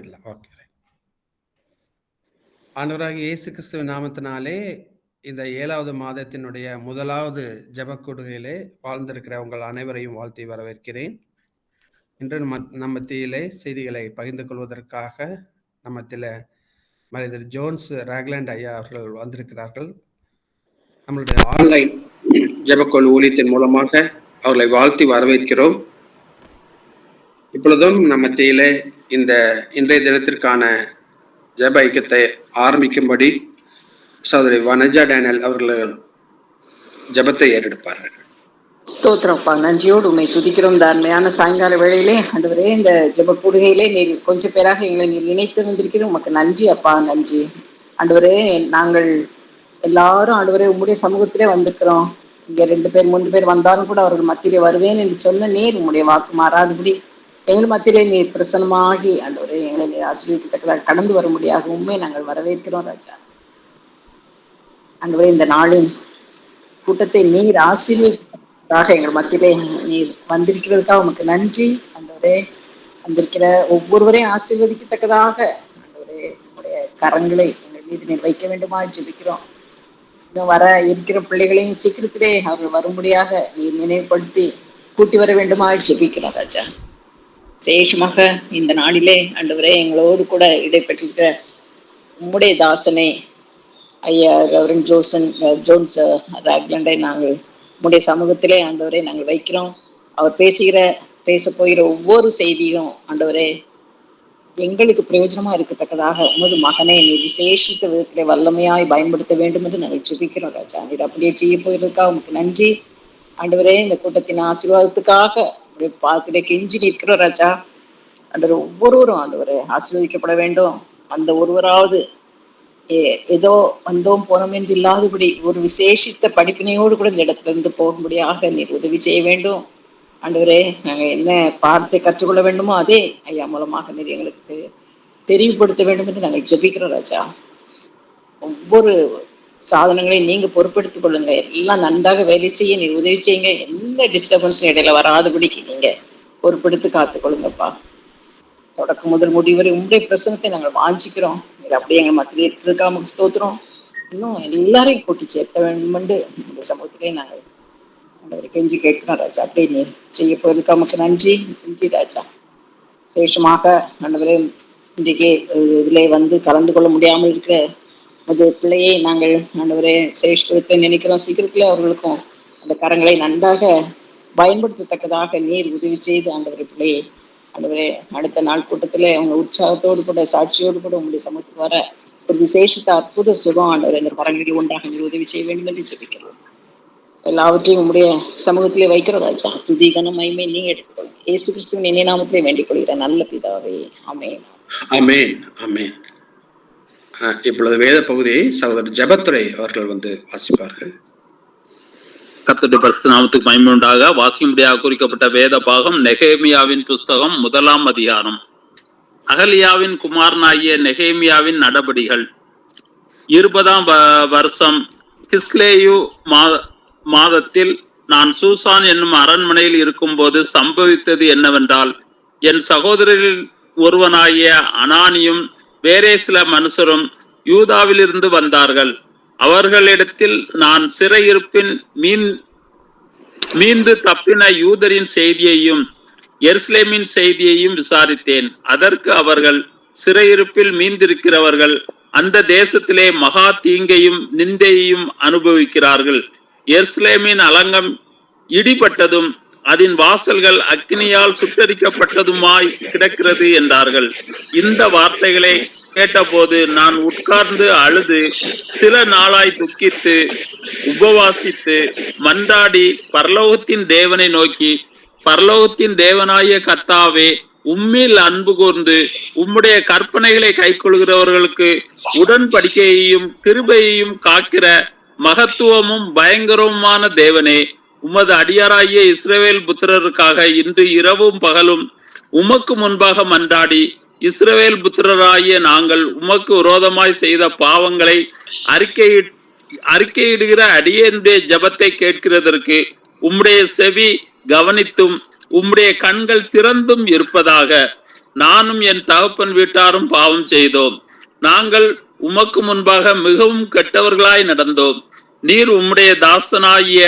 இல்ல. ஓகே. ஆண்டவராகிய இயேசு கிறிஸ்துவின் நாமத்தினாலே இந்த 7வது மாதத்தினுடைய முதலாவது ஜெபக் கூடுகையிலே வாழ்ந்திருக்கிற உங்கள் அனைவரையும் வாழ்த்தி வரவேற்கிறேன். இன்று நம் மத்தியிலே செய்திகளை பகிர்ந்து கொள்வதற்காக நம்மத்தில மனிதர் ஜோன்ஸ் ராக்லாண்ட் ஐயா அவர்கள் வந்திருக்கிறார்கள். நம்மளுடைய ஆன்லைன் ஜெபக்கோள் ஊழியத்தின் மூலமாக அவர்களை வாழ்த்தி வரவேற்கிறோம். இப்பொழுதும் நம் மத்தியிலே இந்த இன்றைய தினத்திற்கான ஜெப ஐக்கியத்தை ஆரம்பிக்கும்படி சகோதரி வனஜா டேனியல் அவர்கள் ஜெபத்தை ஏறெடுப்பார்கள். ஸ்தோத்திரப்பா, நன்றியோடு உண்மை துதிக்கிறோம். தார்மையான சாயங்கால வேளையிலே ஆண்டவரே, இந்த ஜெப கூடுகையிலே நீர் கொஞ்சம் பேராக எங்களை நீர் இணைத்து வந்திருக்கிறோம். உமக்கு நன்றி அப்பா, நன்றி ஆண்டவரே. நாங்கள் எல்லாரும் ஆண்டவரே உம்முடைய சமூகத்திலே வந்திருக்கிறோம். இங்க 2 பேர் 3 பேர் வந்தாலும் கூட அவர்கள் மத்தியிலே வருவேன் என்று சொன்ன நீர் உம்முடைய வாக்கு மாறாதபடி எங்கள் மத்தியிலே நீர் பிரசன்னமாகி ஆண்டவரே எங்களை நீர் ஆசீர்வதிக்கத்தக்கதாக கடந்து வர முடியாது உண்மை நாங்கள் வரவேற்கிறோம் ராஜா. ஆண்டவரே, இந்த நாளின் கூட்டத்தை நீர் ஆசீர்வதிக்கத்தக்கதாக எங்கள் மத்தியிலே நீர் வந்திருக்கிறதுக்காக உமக்கு நன்றி ஆண்டவரே. வந்திருக்கிற ஒவ்வொருவரையும் ஆசீர்வதிக்கத்தக்கதாக ஆண்டவரே உங்களுடைய கரங்களை எங்கள் மீது நீர் வைக்க வேண்டுமா ஜெபிக்கிறோம். இன்னும் வர இருக்கிற பிள்ளைகளையும் சீக்கிரத்திலே அவர்கள் வரும்படியாக நீர் நினைவுபடுத்தி கூட்டி வர வேண்டுமா ஜெபிக்கிறோம் ராஜா. சேஷமாக இந்த நாளிலே ஆண்டவரே எங்களோடு கூட இடைப்பட்டிருக்கிற உம்முடைய தாசனை ஐயா ரெவரண்ட் ஜோன்ஸ் ராக்லாண்டை நாங்கள் உம்முடைய சமூகத்திலே ஆண்டவரே நாங்கள் வைக்கிறோம். அவர் பேச போகிற ஒவ்வொரு செய்தியும் ஆண்டவரே எங்களுக்கு பிரயோஜனமா இருக்கத்தக்கதாக உமது மகனை நீர் விசேஷித்த விதத்திலே வல்லமையாய் பயன்படுத்த வேண்டும் என்று நாங்கள் ஜெபிக்கிறோம் ராஜா. நீர் அப்படியே செய்ய போயிருக்கா உமக்கு நன்றி ஆண்டவரே. இந்த கூட்டத்தின் ஆசீர்வாதத்துக்காக பாத்திலே கெஞ்சி நிற்கிறோம் ராஜா. ஆண்டவர் ஒவ்வொருவரும் ஆண்டவரே ஆசீர்வதிக்கப்பட வேண்டும். அந்த ஒருவராவது ஏதோ வந்தோம் போனோம் என்று இல்லாதபடி ஒரு விசேஷித்த படிப்பினையோடு கூட இந்த இடத்துல இருந்து போகும்படியாக நீர் உதவி செய்ய வேண்டும் ஆண்டவரே. நாங்கள் என்ன பாடத்தை கற்றுக்கொள்ள வேண்டுமோ அதே ஐயா மூலமாக நீர் எங்களுக்கு தெரிவுபடுத்த வேண்டும் என்று நாங்கள் ஜெபிக்கிறோம் ராஜா. ஒவ்வொரு சாதனங்களையும் நீங்க பொறுப்படுத்திக் கொள்ளுங்க. எல்லாம் நன்றாக வேலை செய்ய நீர் உதவி செய்யுங்க. எந்த டிஸ்டர்பன்ஸும் இடையில வராதபடிக்கு நீங்க பொறுப்படுத்தி காத்துக்கொள்ளுங்கப்பா. தொடக்கம் முதல் முடிவரை உங்களுடைய பிரசனத்தை நாங்கள் வாஞ்சிக்கிறோம். நீர் அப்படியே எங்கள் மத்தியிலே இருக்கிறதுக்காக நமக்கு ஸ்தோத்திரம். இன்னும் எல்லாரையும் கூட்டி சேர்க்க வேண்டும் என்று இந்த சமூகத்திலே நாங்கள் கெஞ்சி கேட்கிறோம் ராஜா. அப்படியே நீர் செய்ய போவதற்கு நமக்கு நன்றி ராஜா. சேஷமாக ஆண்டவரே இன்றைக்கு இதிலே வந்து கலந்து கொள்ள முடியாமல் இருக்கிற அது பிள்ளையை நாங்கள் ஆண்டவரே சேஷ்டத்தை நினைக்கிறோம். சீக்கிரத்திலே அவர்களுக்கும் அந்த கரங்களை நன்றாக பயன்படுத்தத்தக்கதாக நீர் உதவி செய்து ஆண்டவரே பிள்ளையை ஆண்டவரே அடுத்த நாள் கூட்டத்திலே அவங்க உற்சாகத்தோடு கூட சாட்சியோடு கூட உங்களுடைய சமூகத்துக்கு வர ஒரு விசேஷத்த அற்புத சுகம் ஆண்டவரே இந்த கரங்களில் உண்டாக நீர் உதவி செய்ய வேண்டும் என்று ஜெபிக்கிறோம். எல்லாவற்றையும் உங்களுடைய சமூகத்திலே வைக்கிற ராஜா. துதி கனம் மகிமை நீங்க எடுத்துக்கொள்ளும். இயேசு கிறிஸ்துவின் இணைய நாமத்திலே வேண்டிக் கொள்கிற நல்ல பிதாவே, ஆமென். ஆமென், ஆமென். இப்பொழுது வேத பகுதியை சகோதரர் ஜெபத்துரை அவர்கள் வந்து வாசிப்பார்கள். கர்த்தருடைய பரிசுத்த நாமத்துக்கு மகிமை உண்டாக. வாசிக்கும்படியாக குறிக்கப்பட்ட வேத பாகம் நெகேமியாவின் புஸ்தகம் 1ஆம் அதிகாரம். அகலியாவின் குமாரனாகிய நெகேமியாவின் நடபடிகள். 20ஆம் வருஷம் கிஸ்லேயு மாதத்தில் நான் சூசான் என்னும் அரண்மனையில் இருக்கும்போது சம்பவித்தது என்னவென்றால், என் சகோதரரில் ஒருவனாகிய அனானியும் வேறே சில மனுஷரும் யூதாவிலிருந்து வந்தார்கள். அவர்களிடத்தில் நான் சிறையிருப்பின் மீந்து தப்பின யூதரின் செய்தியையும் எருசலேமின் செய்தியையும் விசாரித்தேன். அதற்கு அவர்கள், சிறையிருப்பில் மீந்திருக்கிறவர்கள் அந்த தேசத்திலே மகா தீங்கையும் நிந்தையையும் அனுபவிக்கிறார்கள். எருசலேமின் அலங்கம் இடிபட்டதும் அதன் வாசல்கள் அக்னியால் சுட்டரிக்கப்பட்டதுமாய் கிடக்கிறது என்றார்கள். இந்த வார்த்தைகளை கேட்டபோது நான் உட்கார்ந்து அழுது சில நாளாய் துக்கித்து உபவாசித்து மன்றாடி பரலோகத்தின் தேவனை நோக்கி, பரலோகத்தின் தேவனாகிய கர்த்தாவே, உம்மில் அன்பு கூர்ந்து உம்முடைய கற்பனைகளை கைக்கொள்கிறவர்களுக்கு உடன்படிக்கையையும் கிருபையையும் காக்கிற மகத்துவமும் பயங்கரவுமான தேவனே, உமது அடியாராகிய இஸ்ரவேல் புத்திரருக்காக இன்று இரவும் பகலும் உமக்கு முன்பாக மன்றாடி, இஸ்ரவேல் புத்திரராகிய நாங்கள் உமக்கு விரோதமாய் செய்த பாவங்களை அறிக்கையிடுகிற அடியேனுடைய ஜெபத்தை கேட்கிறதற்கு உம்முடைய செவி கவனித்தும் உம்முடைய கண்கள் திறந்தும் இருப்பதாக. நானும் என் தகப்பன் வீட்டாரும் பாவம் செய்தோம். நாங்கள் உமக்கு முன்பாக மிகவும் கெட்டவர்களாய் நடந்தோம். நீர் உம்முடைய தாசனாகிய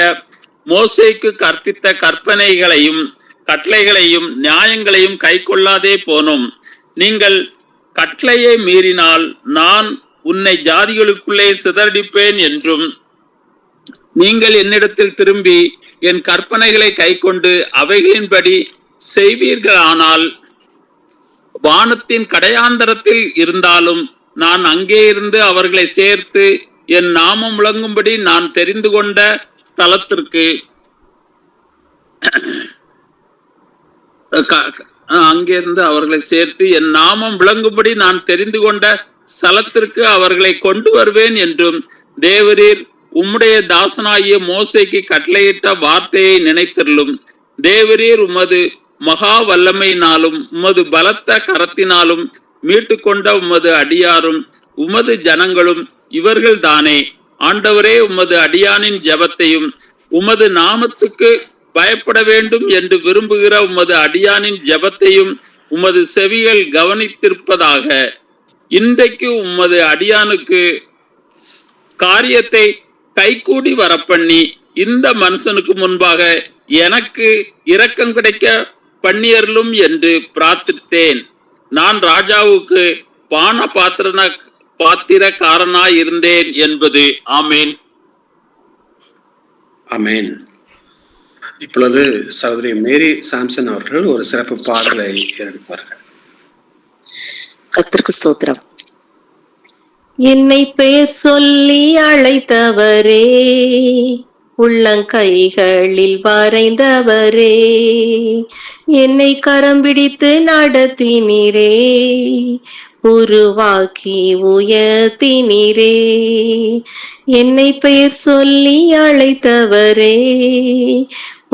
மோசேக்கு கற்பித்த கற்பனைகளையும் கட்டளைகளையும் நியாயங்களையும் கை கொள்ளாதே போனோம். நீங்கள் கட்டளையை மீறினால் நான் உன்னை ஜாதிகளுக்குள்ளே சிதறடிப்பேன் என்றும், நீங்கள் என்னிடத்தில் திரும்பி என் கற்பனைகளை கை கொண்டு அவைகளின்படி செய்வீர்களானால் வானத்தின் கடையாந்தரத்தில் இருந்தாலும் நான் அங்கே இருந்து அவர்களை சேர்த்து என் நாமம் விளங்கும்படி நான் தெரிந்து கொண்ட ஸ்தலத்திற்கு அங்கிருந்து அவர்களை சேர்த்து என் நாமம் விளங்கும்படி நான் தெரிந்து கொண்ட ஸ்தலத்திற்கு அவர்களை கொண்டு வருவேன் என்றும் தேவரீர் உம்முடைய தாசனாகிய மோசேக்கு கட்டளையிட்ட வார்த்தையை நினைத்தருளும். தேவரீர் உமது மகா வல்லமையினாலும் உமது பலத்த கரத்தினாலும் மீட்டு கொண்ட உமது அடியாரும் உமது ஜனங்களும் இவர்கள் தானே. ஆண்டவரே, உமது அடியானின் ஜெபத்தையும் உமது நாமத்துக்கு பயப்பட வேண்டும் என்று விரும்புகிற உமது அடியானின் ஜெபத்தையும் உமது செவிகள் கவனித்திருப்பதாக. இன்றைக்கு உமது அடியானுக்கு காரியத்தை கைகூடி வரப்பண்ணி இந்த மனுஷனுக்கு முன்பாக எனக்கு இரக்கம் கிடைக்க பண்ணியருளும் என்று பிரார்த்தித்தேன். நான் ராஜாவுக்கு பான பாத்திரக்காரனாய் இருந்தேன் என்பது. ஆமேன். ஆமேன். இப்பொழுது சகோதரி மேரி சாம்சன் அவர்கள் ஒரு சிறப்பு பாடலை எடுப்பார்கள். கர்த்தருக்கு ஸ்தோத்திரம். என்னை பெயர் சொல்லி அழைத்தவரே, உள்ளங்கைகளில் வரைந்தவரே, என்னை கரம் பிடித்து நடத்தினீரே, உருவாக்கி உயர்த்தினீரே. என்னை பெயர் சொல்லி அழைத்தவரே,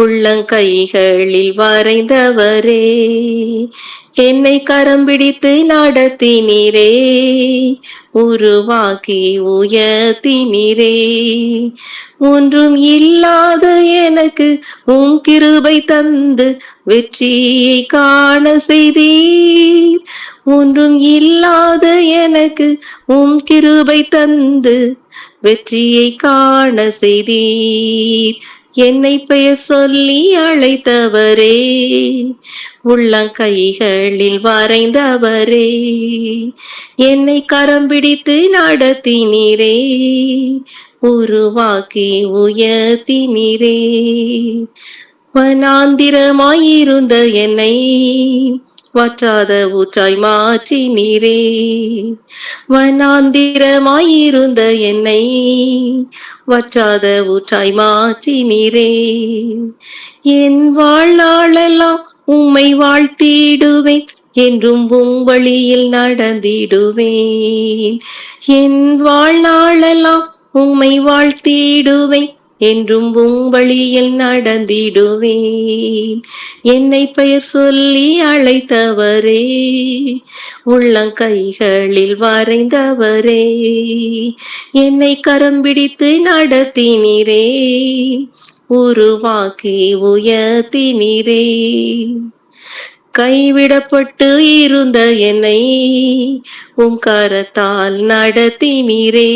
உள்ளங்கைகளில் வரைந்தவரே, என்னை கரம் பிடித்து நடத்தினீரே, உருவாக்கி உயர்த்தினீரே. ஒன்றும் இல்லாத எனக்கு உம் கிருபை தந்து வெற்றியை காண செய்தீர். ஒன்றும் இல்லாத எனக்கு உம் கிருபை தந்து வெற்றியை காண செய்தீர். என்னை பெயர் சொல்லி அழைத்தவரே, உள்ளங்கைகளில் வரைந்தவரே, என்னை கரம் பிடித்து நடத்தினீரே, உருவாக்கி உயர்த்தினீரே. வனாந்திரமாயிருந்த என்னை வற்றாத ஊற்றாய் மாற்றினீரே, வனாந்திரமாயிருந்த என்னை வற்றாத ஊற்றாய் மாற்றினீரே. என் வாழ்நாளெல்லாம் உம்மை வாழ்த்திடுவேன், என்றும் உம் வழியில் நடந்திடுவேன். என் வாழ்நாளெல்லாம் உம்மை வாழ்த்திடுவேன், என்றும் உம் வழியில் நடந்திடுவேன். என்னை பெயர் சொல்லி அழைத்தவரே, உள்ளங்கைகளில் வரைந்தவரே, என்னை கரம் பிடித்து நடத்தினீரே, உருவாக்கி உயர்த்தினீரே. கைவிடப்பட்டு இருந்த என்னை உம் கரத்தால் நடத்தினீரே,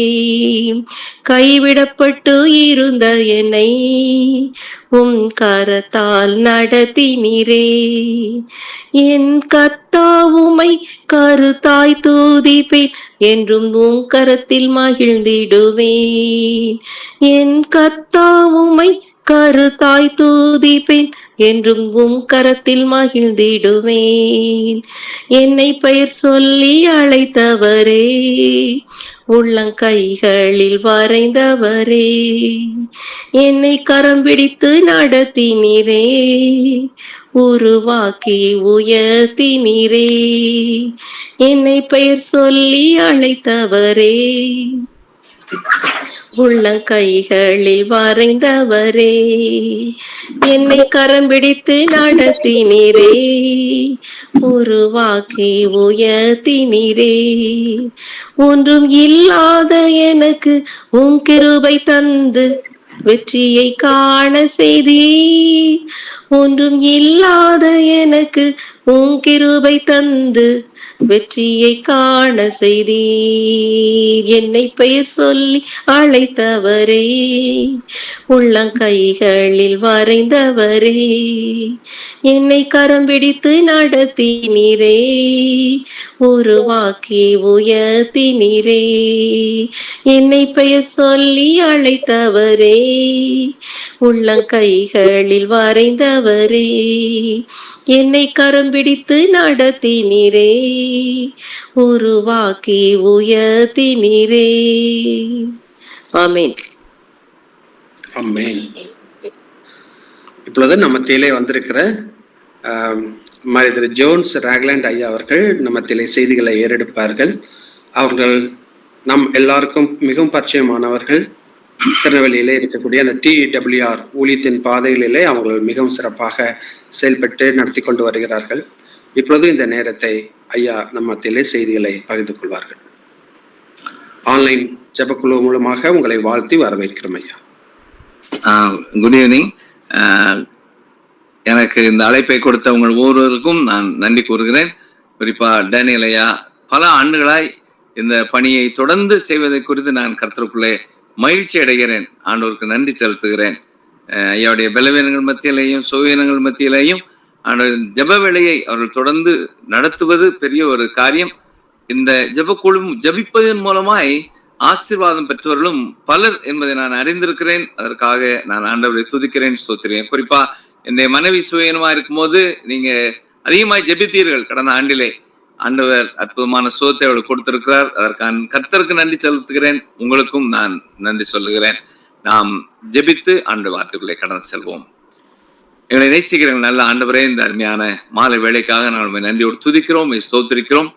கைவிடப்பட்டு இருந்த என்னை உம் கரத்தால் நடத்தினீரே. என் கர்த்தாவுமை கருத்தாய் துதிப்பேன், என்றும் உம் கரத்தில் மகிழ்ந்திடுவேன். என் கர்த்தாவுமை கருத்தாய் துதிப்பேன், என்றும் உம் கரத்தில் மகிழ்ந்திடுவேன். என்னை பெயர் சொல்லி அழைத்தவரே, உள்ளங்கைகளில் வரைந்தவரே, என்னை கரம் பிடித்து நடத்தினீரே, உருவாக்கி உயர்த்தினீரே. என்னை பெயர் சொல்லி அழைத்தவரே, உள்ளங்கைகளில் வரைந்தவரே, என்னை கரம் பிடித்து நடத்தினீரே, உருவாக்கி உயர்த்தினீரே. ஒன்றும் இல்லாத எனக்கு உம் கிருபை தந்து வெற்றியை காண செய்தீர். ஒன்றும் இல்லாத எனக்கு உன் கிருபை தந்து வெற்றியை காண செய்தீர். என்னை பெயர் சொல்லி அழைத்தவரே, உள்ளங்கைகளில் வரைந்தவரே, என்னை கரம் பிடித்து நடத்தினீரே, உருவாக்கி உயர்த்தினீரே. என்னை பெயர் சொல்லி அழைத்தவரே, உள்ளங்கைகளில் வரைந்தவரே, என்னை கரம் பிடித்து நடத்தினீரே, உருவாக்கி உயர்த்தினீரே. ஆமென். ஆமென். இப்பொழுது நம்ம மத்தியிலே வந்திருக்கிற திரு ஜோன்ஸ் ராக்லாண்ட் ஐயா அவர்கள் நம்ம மத்தியிலே செய்திகளை ஏறெடுப்பார்கள். அவர்கள் நம் எல்லாருக்கும் மிகவும் பரிச்சயமானவர்கள். திருநெல்வேலியிலே இருக்கக்கூடிய அந்த TWR ஊழியத்தின் பாதைகளிலே அவர்கள் மிகவும் சிறப்பாக செயல்பட்டு நடத்தி கொண்டு வருகிறார்கள். இப்பொழுது இந்த நேரத்தை ஐயா நம் மத்தியிலே செய்திகளை பகிர்ந்து கொள்வார்கள். ஆன்லைன் ஜெபக்குழு மூலமாக உங்களை வாழ்த்தி வரவேற்கிறோம் ஐயா. Good evening. எனக்கு இந்த அழைப்பை கொடுத்த உங்கள் ஒவ்வொருவருக்கும் நான் நன்றி கூறுகிறேன். குறிப்பா டேனியல் ஐயா பல ஆண்டுகளாய் இந்த பணியை தொடர்ந்து செய்வதை குறித்து நான் கர்த்தருக்குள்ளே மகிழ்ச்சி அடைகிறேன். ஆண்டவருக்கு நன்றி செலுத்துகிறேன். ஐயாவுடைய பலவீனங்கள் மத்தியிலையும் சுவீனங்கள் மத்தியிலையும் ஜெப வேளையை அவர்கள் தொடர்ந்து நடத்துவது பெரிய ஒரு காரியம். இந்த ஜெபக்குழு ஜெபிப்பதன் மூலமாய் ஆசீர்வாதம் பெற்றவர்களும் பலர் என்பதை நான் அறிந்திருக்கிறேன். அதற்காக நான் ஆண்டவரை துதிக்கிறேன், ஸ்தோத்திரேன். குறிப்பா என்னுடைய மனைவி சுயமா இருக்கும்போது நீங்க அதிகமாய் ஜெபித்தீர்கள். கடந்த ஆண்டிலே ஆண்டவர் அற்புதமான சுகத்தை அவளுக்கு கொடுத்திருக்கிறார். அதற்கான கர்த்தருக்கு நன்றி செலுத்துகிறேன். உங்களுக்கும் நான் நன்றி சொல்லுகிறேன். நாம் ஜெபித்து ஆண்டு வார்த்தைக்குள்ளே கடந்து செல்வோம். எங்களை நேசிக்கிறேன் நல்ல ஆண்டவரே, இந்த அருமையான மாலை வேளைக்காக நாங்கள் நன்றியோடு துதிக்கிறோம், ஸ்தோத்திரிக்கிறோம்.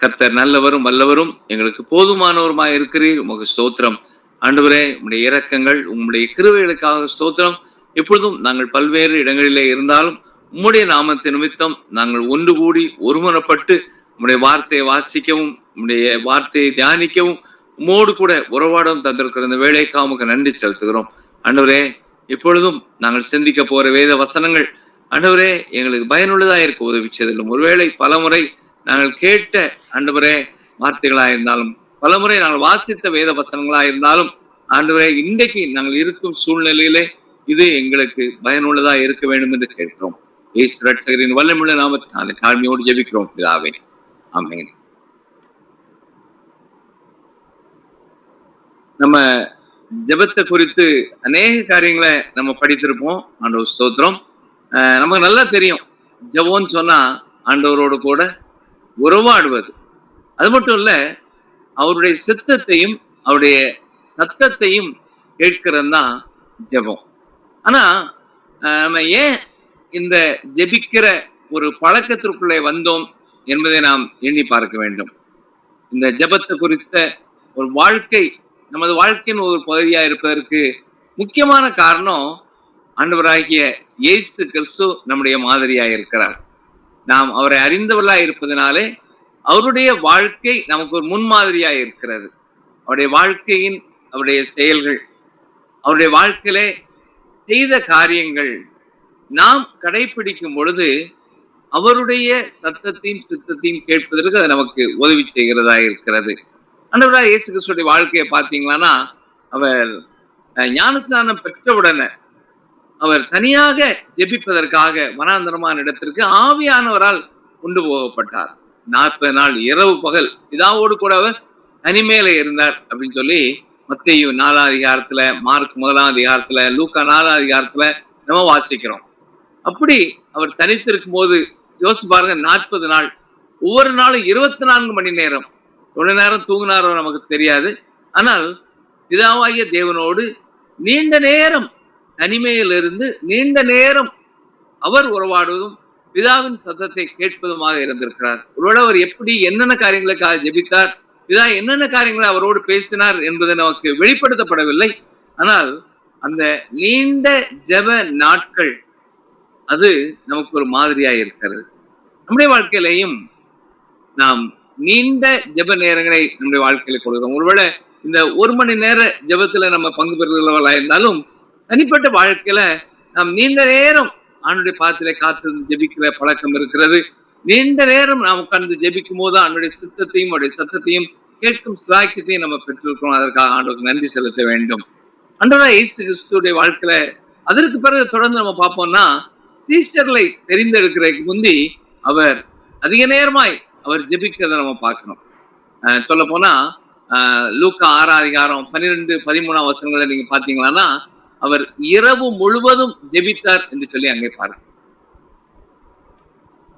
கர்த்தர் நல்லவரும் வல்லவரும் எங்களுக்கு போதுமானவருமாய் இருக்கிறீர். உமக்கு ஸ்தோத்திரம் ஆண்டவரே. உம்முடைய இரக்கங்கள் உம்முடைய கிருபைகளுக்காக ஸ்தோத்திரம். எப்பொழுதும் நாங்கள் பல்வேறு இடங்களிலே இருந்தாலும் உம்முடைய நாமத்தின் நிமித்தம் நாங்கள் ஒன்று கூடி ஒருமுறைப்பட்டு உம்முடைய வார்த்தையை வாசிக்கவும் உம்முடைய வார்த்தையை தியானிக்கவும் உம்மோடு கூட உறவாடவும் தந்திருக்கிற இந்த வேலைக்காக உமக்கு நன்றி செலுத்துகிறோம் ஆண்டவரே. எப்பொழுதும் நாங்கள் சிந்திக்க போற வேத வசனங்கள் ஆண்டவரே எங்களுக்கு பயனுள்ளதா இருக்க உதவி செய்திடும். ஒருவேளை பலமுறை நாங்கள் கேட்ட ஆண்டவரே வார்த்தைகளாயிருந்தாலும் பலமுறை நாங்கள் வாசித்த வேத வசனங்களாயிருந்தாலும் ஆண்டவரே இன்றைக்கு நாங்கள் இருக்கும் சூழ்நிலையிலே இது எங்களுக்கு பயனுள்ளதா இருக்க வேண்டும் என்று கேட்கிறோம். இயேசு ரட்சகரின் வல்லமுள்ள நாமத்தினாலே தாழ்மையோடு ஜெபிக்கிறோம் பிதாவே, ஆமென். நம்ம ஜெபத்தை குறித்து அநேக காரியங்களை நம்ம படித்திருப்போம். ஆண்டவர் ஸ்தோத்திரம். நமக்கு நல்லா தெரியும், ஜெபம்னு சொன்னா ஆண்டவரோடு கூட உறவாடுவது. அது மட்டும் இல்ல, அவருடைய சித்தத்தையும் அவருடைய சத்தத்தையும் கேட்கிறது தான் ஜெபம். ஆனா நம்ம ஏன் இந்த ஜெபிக்கிற ஒரு பழக்கத்திற்குள்ளே வந்தோம் என்பதை நாம் எண்ணி பார்க்க வேண்டும். இந்த ஜெபத்தை குறித்த ஒரு வாழ்க்கை நமது வாழ்க்கையின் ஒரு பகுதியா இருப்பதற்கு முக்கியமான காரணம் ஆண்டவராகிய இயேசு கிறிஸ்து நம்முடைய மாதிரியாக இருக்கிறார். நாம் அவரை அறிந்தவர்களாக இருப்பதனாலே அவருடைய வாழ்க்கை நமக்கு ஒரு முன்மாதிரியாக இருக்கிறது. அவருடைய வாழ்க்கையின் அவருடைய செயல்கள் அவருடைய வாழ்க்கையிலே செய்த காரியங்கள் நாம் கடைபிடிக்கும் பொழுது அவருடைய சத்தத்தையும் சித்தத்தையும் கேட்பதற்கு அது நமக்கு உதவி செய்கிறதா இருக்கிறது. ஆண்டவராகிய இயேசு கிறிஸ்துடைய வாழ்க்கையை பார்த்தீங்கன்னா, அவர் ஞானஸ்நானம் பெற்றவுடனே அவர் தனியாக ஜெபிப்பதற்காக வனாந்தரமான இடத்திற்கு ஆவியானவரால் கொண்டு போகப்பட்டார். 40 நாள் இரவு பகல் பிதாவோடு கூட அவர் தனிமையில இருந்தார் அப்படின்னு சொல்லி மத்தேயு 4ஆம் அதிகாரத்துல, மார்க் 1ஆம் அதிகாரத்துல, லூக்கா 4ஆம் அதிகாரத்துல நம்ம வாசிக்கிறோம். அப்படி அவர் தனித்திருக்கும் போது யோசிச்சு பாருங்க, 40 நாள், ஒவ்வொரு நாளும் 24 மணி நேரம். எவ்வளவு நேரம் தூங்கினாரோ நமக்கு தெரியாது. ஆனால் பிதாவாகிய தேவனோடு நீண்ட நேரம் தனிமையிலிருந்து நீண்ட நேரம் அவர் உறவாடுவதும் பிதாவின் சத்தத்தை கேட்பதுமாக இருந்திருக்கிறார். ஒருவேளை அவர் எப்படி என்னென்ன காரியங்களுக்காக ஜெபித்தார், பிதா என்னென்ன காரியங்களை அவரோடு பேசினார் என்பது நமக்கு வெளிப்படுத்தப்படவில்லை. ஆனால் அந்த நீண்ட ஜெப நாட்கள் அது நமக்கு ஒரு மாதிரியா இருக்கிறது. நம்முடைய வாழ்க்கையிலையும் நாம் நீண்ட ஜெப நேரங்களை நம்முடைய வாழ்க்கையில கொடுக்கிறோம். ஒருவேளை இந்த 1 மணி நேர ஜெபத்துல நம்ம பங்கு பெறுகிறவர்களா இருந்தாலும் தனிப்பட்ட வாழ்க்கையில நாம் நீண்ட நேரம் ஆண்டுடைய பாத்திலே காத்திருந்து ஜெபிக்கிற பழக்கம் இருக்கிறது. நீண்ட நேரம் நாம் உட்கார்ந்து ஜெபிக்கும் போது ஆண்டுடைய சித்தத்தையும் அவருடைய சத்தத்தையும் கேட்கும் சிலாக்கியத்தையும் நம்ம பெற்றிருக்கிறோம். அதற்காக ஆண்டுக்கு நன்றி செலுத்த வேண்டும். ஆண்டவராகிய இயேசு கிறிஸ்துடைய வாழ்க்கையில அதற்கு பிறகு தொடர்ந்து நம்ம பார்ப்போம்னா, சீஸ்டர்களை தெரிந்தெடுக்கிறதுக்கு முந்தி அவர் அதிக நேரமாய் அவர் ஜெபிக்கிறத நம்ம பார்க்கணும். சொல்ல போனா லூக்கா 6ஆம் அதிகாரம் 12-13 வசனங்களை நீங்க பாத்தீங்கன்னா, அவர் இரவு முழுவதும் ஜெபித்தார் என்று சொல்லி அங்கே பார்க்க.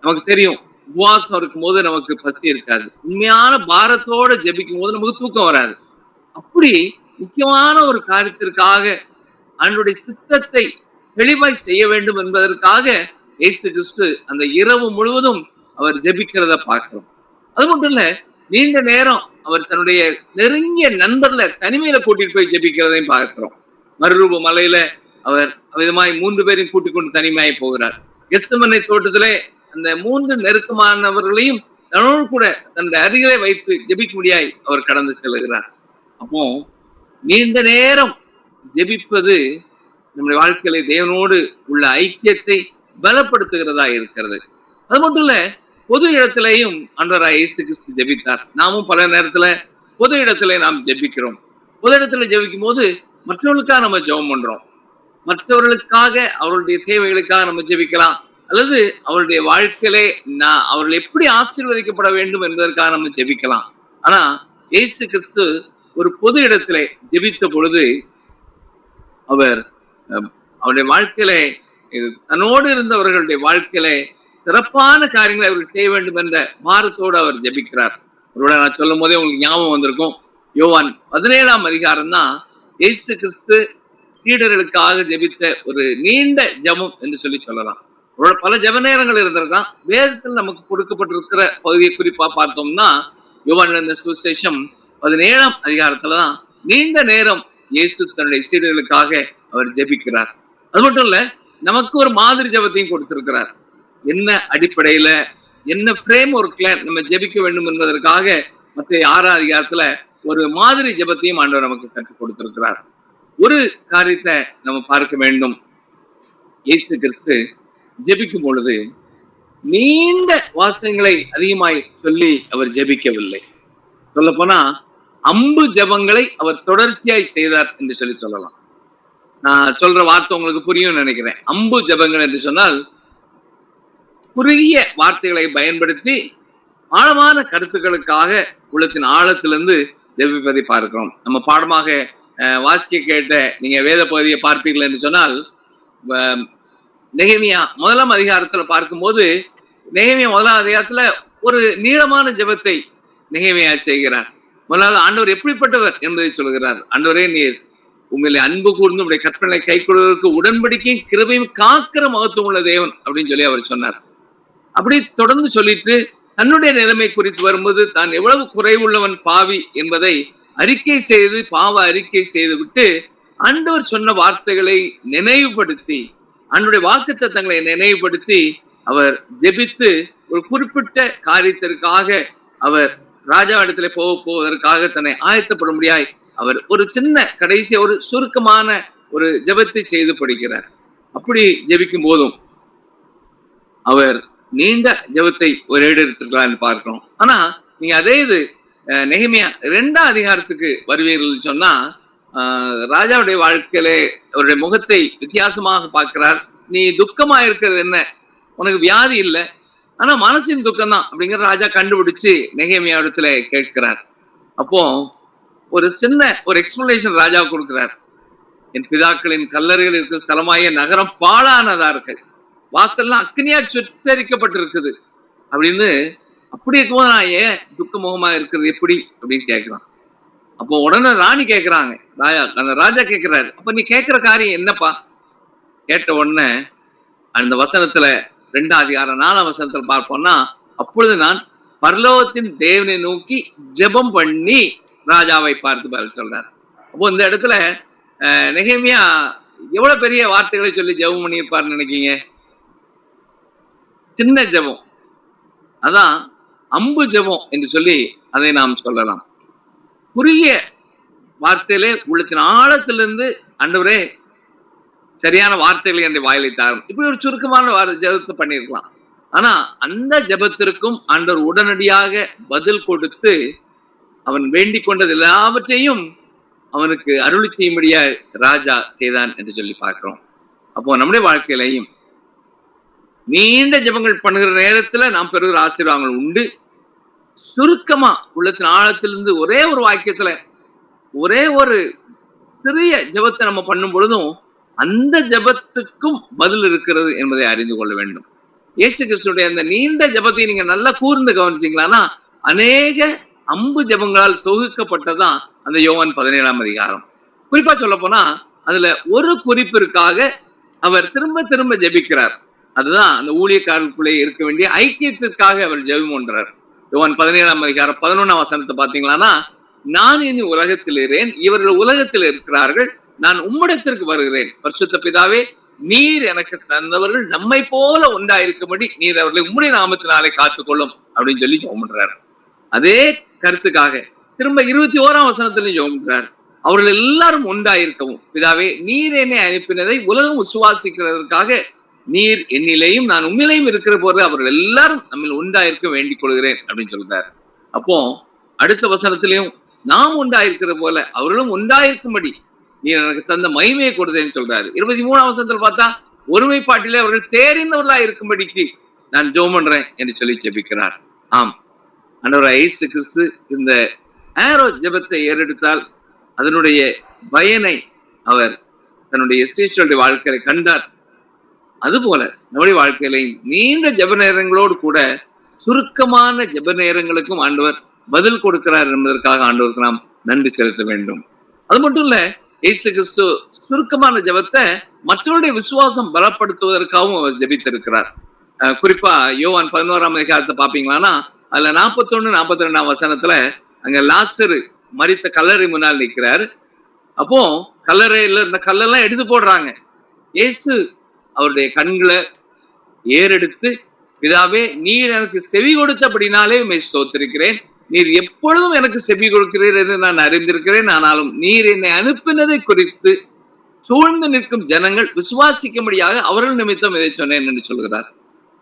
நமக்கு தெரியும், உபவாசம் இருக்கும் போது நமக்கு பசி இருக்காது. உண்மையான பாரத்தோட ஜெபிக்கும் போது நமக்கு தூக்கம் வராது. அப்படி முக்கியமான ஒரு காரியத்திற்காக அவனுடைய சித்தத்தை தெளிவாய் செய்ய வேண்டும் என்பதற்காக இயேசு கிறிஸ்து அந்த இரவு முழுவதும் அவர் ஜெபிக்கிறத பார்க்கிறோம். அது மட்டும் இல்ல, நீண்ட நேரம் அவர் தன்னுடைய நெருங்கிய நண்பர்ல தனிமையில கூட்டிட்டு போய் ஜெபிக்கிறதையும் பார்க்கிறோம். மறுரூப மலையில அவர் விதமாய் 3 பேரையும் கூட்டிக் கொண்டு தனிமையாய் போகிறார். கெத்செமனே தோட்டத்திலே அந்த 3 நெருக்கமானவர்களையும் தன்னோடு கூட தன்னுடைய அருகிலே வைத்து ஜெபிக்க முடியாய் அவர் கடந்து செல்கிறார். அப்போ நீண்ட நேரம் ஜெபிப்பது நம்முடைய வாழ்க்கையில தேவனோடு உள்ள ஐக்கியத்தை பலப்படுத்துகிறதா இருக்கிறது. அது மட்டும் இல்ல, பொது இடத்திலேயும் ஆண்டவராகிய இயேசு கிறிஸ்து ஜெபித்தார். நாமும் பல நேரத்துல பொது இடத்துல நாம் ஜெபிக்கிறோம். பொது இடத்துல ஜெபிக்கும் போது மற்றவர்களுக்காக நம்ம ஜெபம் பண்றோம். மற்றவர்களுக்காக அவர்களுடைய தேவைகளுக்காக நம்ம ஜெபிக்கலாம், அல்லது அவருடைய வாழ்க்கையிலே அவர்கள் எப்படி ஆசீர்வதிக்கப்பட வேண்டும் என்பதற்காக நம்ம ஜெபிக்கலாம். ஆனா இயேசு கிறிஸ்து ஒரு பொது இடத்திலே ஜெபித்த பொழுது அவர் அவருடைய வாழ்க்கையில தன்னோடு இருந்தவர்களுடைய வாழ்க்கையில சிறப்பான காரியங்களை அவர்கள் செய்ய வேண்டும் என்ற பாரத்தோடு அவர் ஜெபிக்கிறார். ஒருவேளை நான் சொல்லும் போதே உங்களுக்கு ஞாபகம் வந்திருக்கும், யோவான் 17ஆம் அதிகாரம் தான் இயேசு கிறிஸ்து சீடர்களுக்காக ஜெபித்த ஒரு நீண்ட ஜெபம் என்று சொல்லி சொல்லலாம். பல ஜெப நேரங்கள் இருந்திருக்கான். வேதத்தில் நமக்கு கொடுக்கப்பட்டிருக்கிற பகுதியை குறிப்பா பார்த்தோம்னா, யோவான் எழுதின சுவிசேஷம் 17ஆம் அதிகாரத்துலதான் நீண்ட நேரம் இயேசு தன்னுடைய சீடர்களுக்காக அவர் ஜெபிக்கிறார். அது மட்டும் இல்ல, நமக்கு ஒரு மாதிரி ஜெபத்தையும் கொடுத்திருக்கிறார். என்ன அடிப்படையில, என்ன ஃப்ரேம் ஒர்க்ல நம்ம ஜெபிக்க வேண்டும் என்பதற்காக மத்திய 6ஆம் அதிகாரத்துல ஒரு மாதிரி ஜெபத்தையும் ஆண்டவர் நமக்கு கற்றுக் கொடுத்திருக்கிறார். ஒரு காரியத்தை நம்ம பார்க்க வேண்டும். இயேசு கிறிஸ்து ஜெபிக்கும் பொழுது நீண்ட வாசகங்களை அதிகமாய் சொல்லி அவர் ஜெபிக்கவில்லை. சொல்ல போனா அம்பு ஜெபங்களை அவர் தொடர்ச்சியாய் செய்தார் என்று சொல்லி சொல்லலாம். நான் சொல்ற வார்த்தை உங்களுக்கு புரியும் நினைக்கிறேன். அம்பு ஜெபங்கள் என்று சொன்னால் குறுகிய வார்த்தைகளை பயன்படுத்தி ஆழமான கருத்துக்களுக்காக உள்ளத்தின் ஆழத்திலிருந்து ஜெபிப்பதை பார்க்கிறோம். நம்ம பாடமாக வாசிக்க கேட்ட நீங்க வேத பகுதியை பார்ப்பீர்கள் என்று சொன்னால், நெகேமியா 1ஆம் அதிகாரத்துல பார்க்கும்போது, நெகேமியா 1ஆம் அதிகாரத்துல ஒரு நீளமான ஜெபத்தை நெகேமியா செய்கிறார். முதலாவது ஆண்டவர் எப்படிப்பட்டவர் என்பதை சொல்கிறார். ஆண்டவரே, நீர் உங்களை அன்பு கூர்ந்து உடைய கற்பனை கை கொள்வதற்கு உடன்படிக்கையும் கிருபையும் காக்கிற மகத்துவம் உள்ள தேவன் அப்படின்னு சொல்லி அவர் சொன்னார். அப்படி தொடர்ந்து சொல்லிட்டு தன்னுடைய நிலைமை குறித்து வரும்போது தான் எவ்வளவு குறைவுள்ளவன் பாவி என்பதை அறிக்கை செய்து பாவ அறிக்கை செய்து விட்டு ஆண்டவர் சொன்ன வார்த்தைகளை நினைவுபடுத்தி, ஆண்டவருடைய வாக்குத்தத்தங்களை நினைவுபடுத்தி அவர் ஜெபித்து ஒரு குறிப்பிட்ட காரியத்திற்காக அவர் ராஜாவிடத்திலே போவதற்காக தன்னை ஆயத்தப்பட முடியாய் அவர் ஒரு சின்ன கடைசி ஒரு சுருக்கமான ஒரு ஜெபத்தை செய்து படிக்கிறார். அப்படி ஜெபிக்கும் போதும் அவர் நீண்ட ஜெபத்தை ஒரு எடுத்திருக்கலாம்னு பார்க்கிறோம். ஆனா நீங்க அதே இது நெகேமியா 2ஆம் அதிகாரத்துக்கு வருவீர்கள் சொன்னா, ராஜாவுடைய வாழ்க்கையில அவருடைய முகத்தை வித்தியாசமாக பார்க்கிறார். நீ துக்கமா இருக்கிறது என்ன, உனக்கு வியாதி இல்லை, ஆனா மனசின் துக்கம் தான் அப்படிங்கிற ராஜா கண்டுபிடிச்சு நெகேமியா இடத்துல கேட்கிறார். அப்போ ஒரு சின்ன ஒரு எக்ஸ்பிளனேஷன் ராஜா கொடுக்கிறார். என் பிதாக்களின் கல்லறைகள் இருக்கிற ஸ்தலமாய நகரம் பாழானதா இருக்கு, வாசல்லாம் அக்னியா சுத்தரிக்கப்பட்டிருக்குது அப்படின்னு. அப்படி இருக்கும்போது நான் ஏன் துக்க முகமா இருக்கிறது எப்படி அப்படின்னு கேட்கிறான். அப்போ உடனே ராணி கேட்கிறாங்க, அந்த ராஜா கேட்கிறாரு, அப்ப நீ கேட்கிற காரியம் என்னப்பா? கேட்ட உடனே அந்த வசனத்துல 2ஆம் அதிகாரம் 4ஆம் வசனத்துல பார்ப்போம்னா, அப்பொழுது நான் பரலோகத்தின் தேவனை நோக்கி ஜெபம் பண்ணி ராஜாவை பார்த்து பதில் சொல்றாரு. அப்போ இந்த இடத்துல நெகேமியா எவ்வளவு பெரிய வார்த்தைகளை சொல்லி ஜெபம் பண்ணியிருப்பாருன்னு நினைக்கீங்க? சின்ன ஜெபம், அதான் அம்பு ஜெபம் என்று சொல்லி அதை நாம் சொல்லலாம். குறுகிய வார்த்தையிலே உள்ளத்தின் ஆழத்திலிருந்து, ஆண்டவரே சரியான வார்த்தைகளை என்னுடைய வாயிலை தாரும். இப்படி ஒரு சுருக்கமான ஜெபத்தை பண்ணியிருக்கலாம். ஆனா அந்த ஜெபத்திற்கும் ஆண்டவர் உடனடியாக பதில் கொடுத்து அவன் வேண்டிக் கொண்டது எல்லாவற்றையும் அவனுக்கு அருளி செய்யும்படியா ராஜா செய்தான் என்று சொல்லி பார்க்கிறோம். அப்போ நம்முடைய வாழ்க்கையிலையும் நீண்ட ஜெபங்கள் பண்ணுகிற நேரத்துல நாம் பெறுகிற ஆசீர்வாதங்கள் உண்டு. சுருக்கமா உள்ளத்தின் ஆழத்திலிருந்து ஒரே ஒரு வாக்கியத்துல ஒரே ஒரு சிறிய ஜெபத்தை நம்ம பண்ணும் பொழுதும் அந்த ஜெபத்துக்கும் பதில் இருக்கிறது என்பதை அறிந்து கொள்ள வேண்டும். இயேசு கிறிஸ்துடைய அந்த நீண்ட ஜெபத்தை நீங்க நல்லா கூர்ந்து கவனிச்சீங்களான்னா அநேக அம்பு ஜெபங்களால் தொகுக்கப்பட்டதான் அந்த யோவான் 17ஆம் அதிகாரம். குறிப்பா சொல்ல போனா அதுல ஒரு குறிப்பிற்காக அவர் திரும்ப திரும்ப ஜெபிக்கிறார். அதுதான் அந்த ஊழியக்காரர்களுக்குள்ளே இருக்க வேண்டிய ஐக்கியத்திற்காக அவர் ஜெபம் பண்றார். யோவான் 17ஆம் அதிகாரம் 11ஆம் வசனத்தை பாத்தீங்களான்னா, நான் இனி உலகத்தில் இருக்கிறேன், இவர்கள் உலகத்தில் இருக்கிறார்கள், நான் உம்மிடத்திற்கு வருகிறேன். பரிசுத்த பிதாவே, நீர் எனக்கு தந்தவர்கள் நம்மை போல ஒன்றாயிருக்கும்படி நீர் அவர்களை உம்முடைய நாமத்தினாலே காத்துக்கொள்ளும் அப்படின்னு சொல்லி ஜெபம் பண்றார். அதே கருத்துக்காக திரும்ப 21ஆம் வசனத்திலையும் ஜெபம் பண்றார். அவர்கள் எல்லாரும் ஒன்றாயிருக்கவும் பிதாவே, நீர் என்னை அனுப்பினதை உலகம் விசுவாசிக்கிறதற்காக நீர் என்னிலேயும் நான் உண்மையிலையும் இருக்கிற போது அவர்கள் எல்லாரும் நம்ம ஒன்றாயிருக்க வேண்டிக் கொள்கிறேன் அப்படின்னு சொல்றாரு. அப்போ அடுத்த வசனத்திலையும் நாம் ஒன்றாயிருக்கிற போல அவர்களும் ஒன்றாயிருக்கும்படி நீர் எனக்கு தந்த மகிமையை கொடுத்தேன்னு சொல்றாரு. 23ஆம் வசனத்துல பார்த்தா ஒருமைப்பாட்டிலே அவர்கள் தேறினவர்களா இருக்கும்படிக்கு நான் ஜெபம் பண்றேன் என்று சொல்லி ஜெபிக்கிறார். ஆம், ஆண்டவராகிய இயேசு கிறிஸ்து இந்த ஆரோ ஜெபத்தை ஏறெடுத்தால் அதனுடைய பயனை அவர் தன்னுடைய சீஷர்களுடைய வாழ்க்கையை கண்டார். அதுபோல நம்முடைய வாழ்க்கையில நீண்ட ஜெப நேரங்களோடு கூட சுருக்கமான ஜெப நேரங்களுக்கும் ஆண்டவர் பதில் கொடுக்கிறார் என்பதற்காக ஆண்டவருக்கு நாம் நன்றி செலுத்த வேண்டும். அது மட்டும் இல்ல, இயேசு கிறிஸ்து சுருக்கமான ஜெபத்தை மற்றவருடைய விசுவாசம் பலப்படுத்துவதற்காகவும் அவர் ஜெபித்திருக்கிறார். குறிப்பா யோவான் 11ஆம் அதிகாரத்தை பாப்பீங்களான்னா அதுல 41, 42ஆம் வசனத்துல அங்க லாசரு மரித்த கல்லறை முன்னால் நிற்கிறார். அப்போ கல்லறையில இருந்த கல்லெல்லாம் எடுத்து போடுறாங்க. இயேசு அவருடைய கண்களை ஏறெடுத்து, பிதாவே, நீர் எனக்கு செவி கொடுத்தபடினாலே உம்மை ஸ்தோத்திரிக்கிறேன், நீர் எப்பொழுதும் எனக்கு செவி கொடுக்கிறீர் என்று நான் அறிந்திருக்கிறேன், ஆனாலும் நீர் என்னை அனுப்பினதை குறித்து சூழ்ந்து நிற்கும் ஜனங்கள் விசுவாசிக்கும்படியாக அவர்கள் நிமித்தம் இதை சொன்னேன் என்று சொல்கிறார்.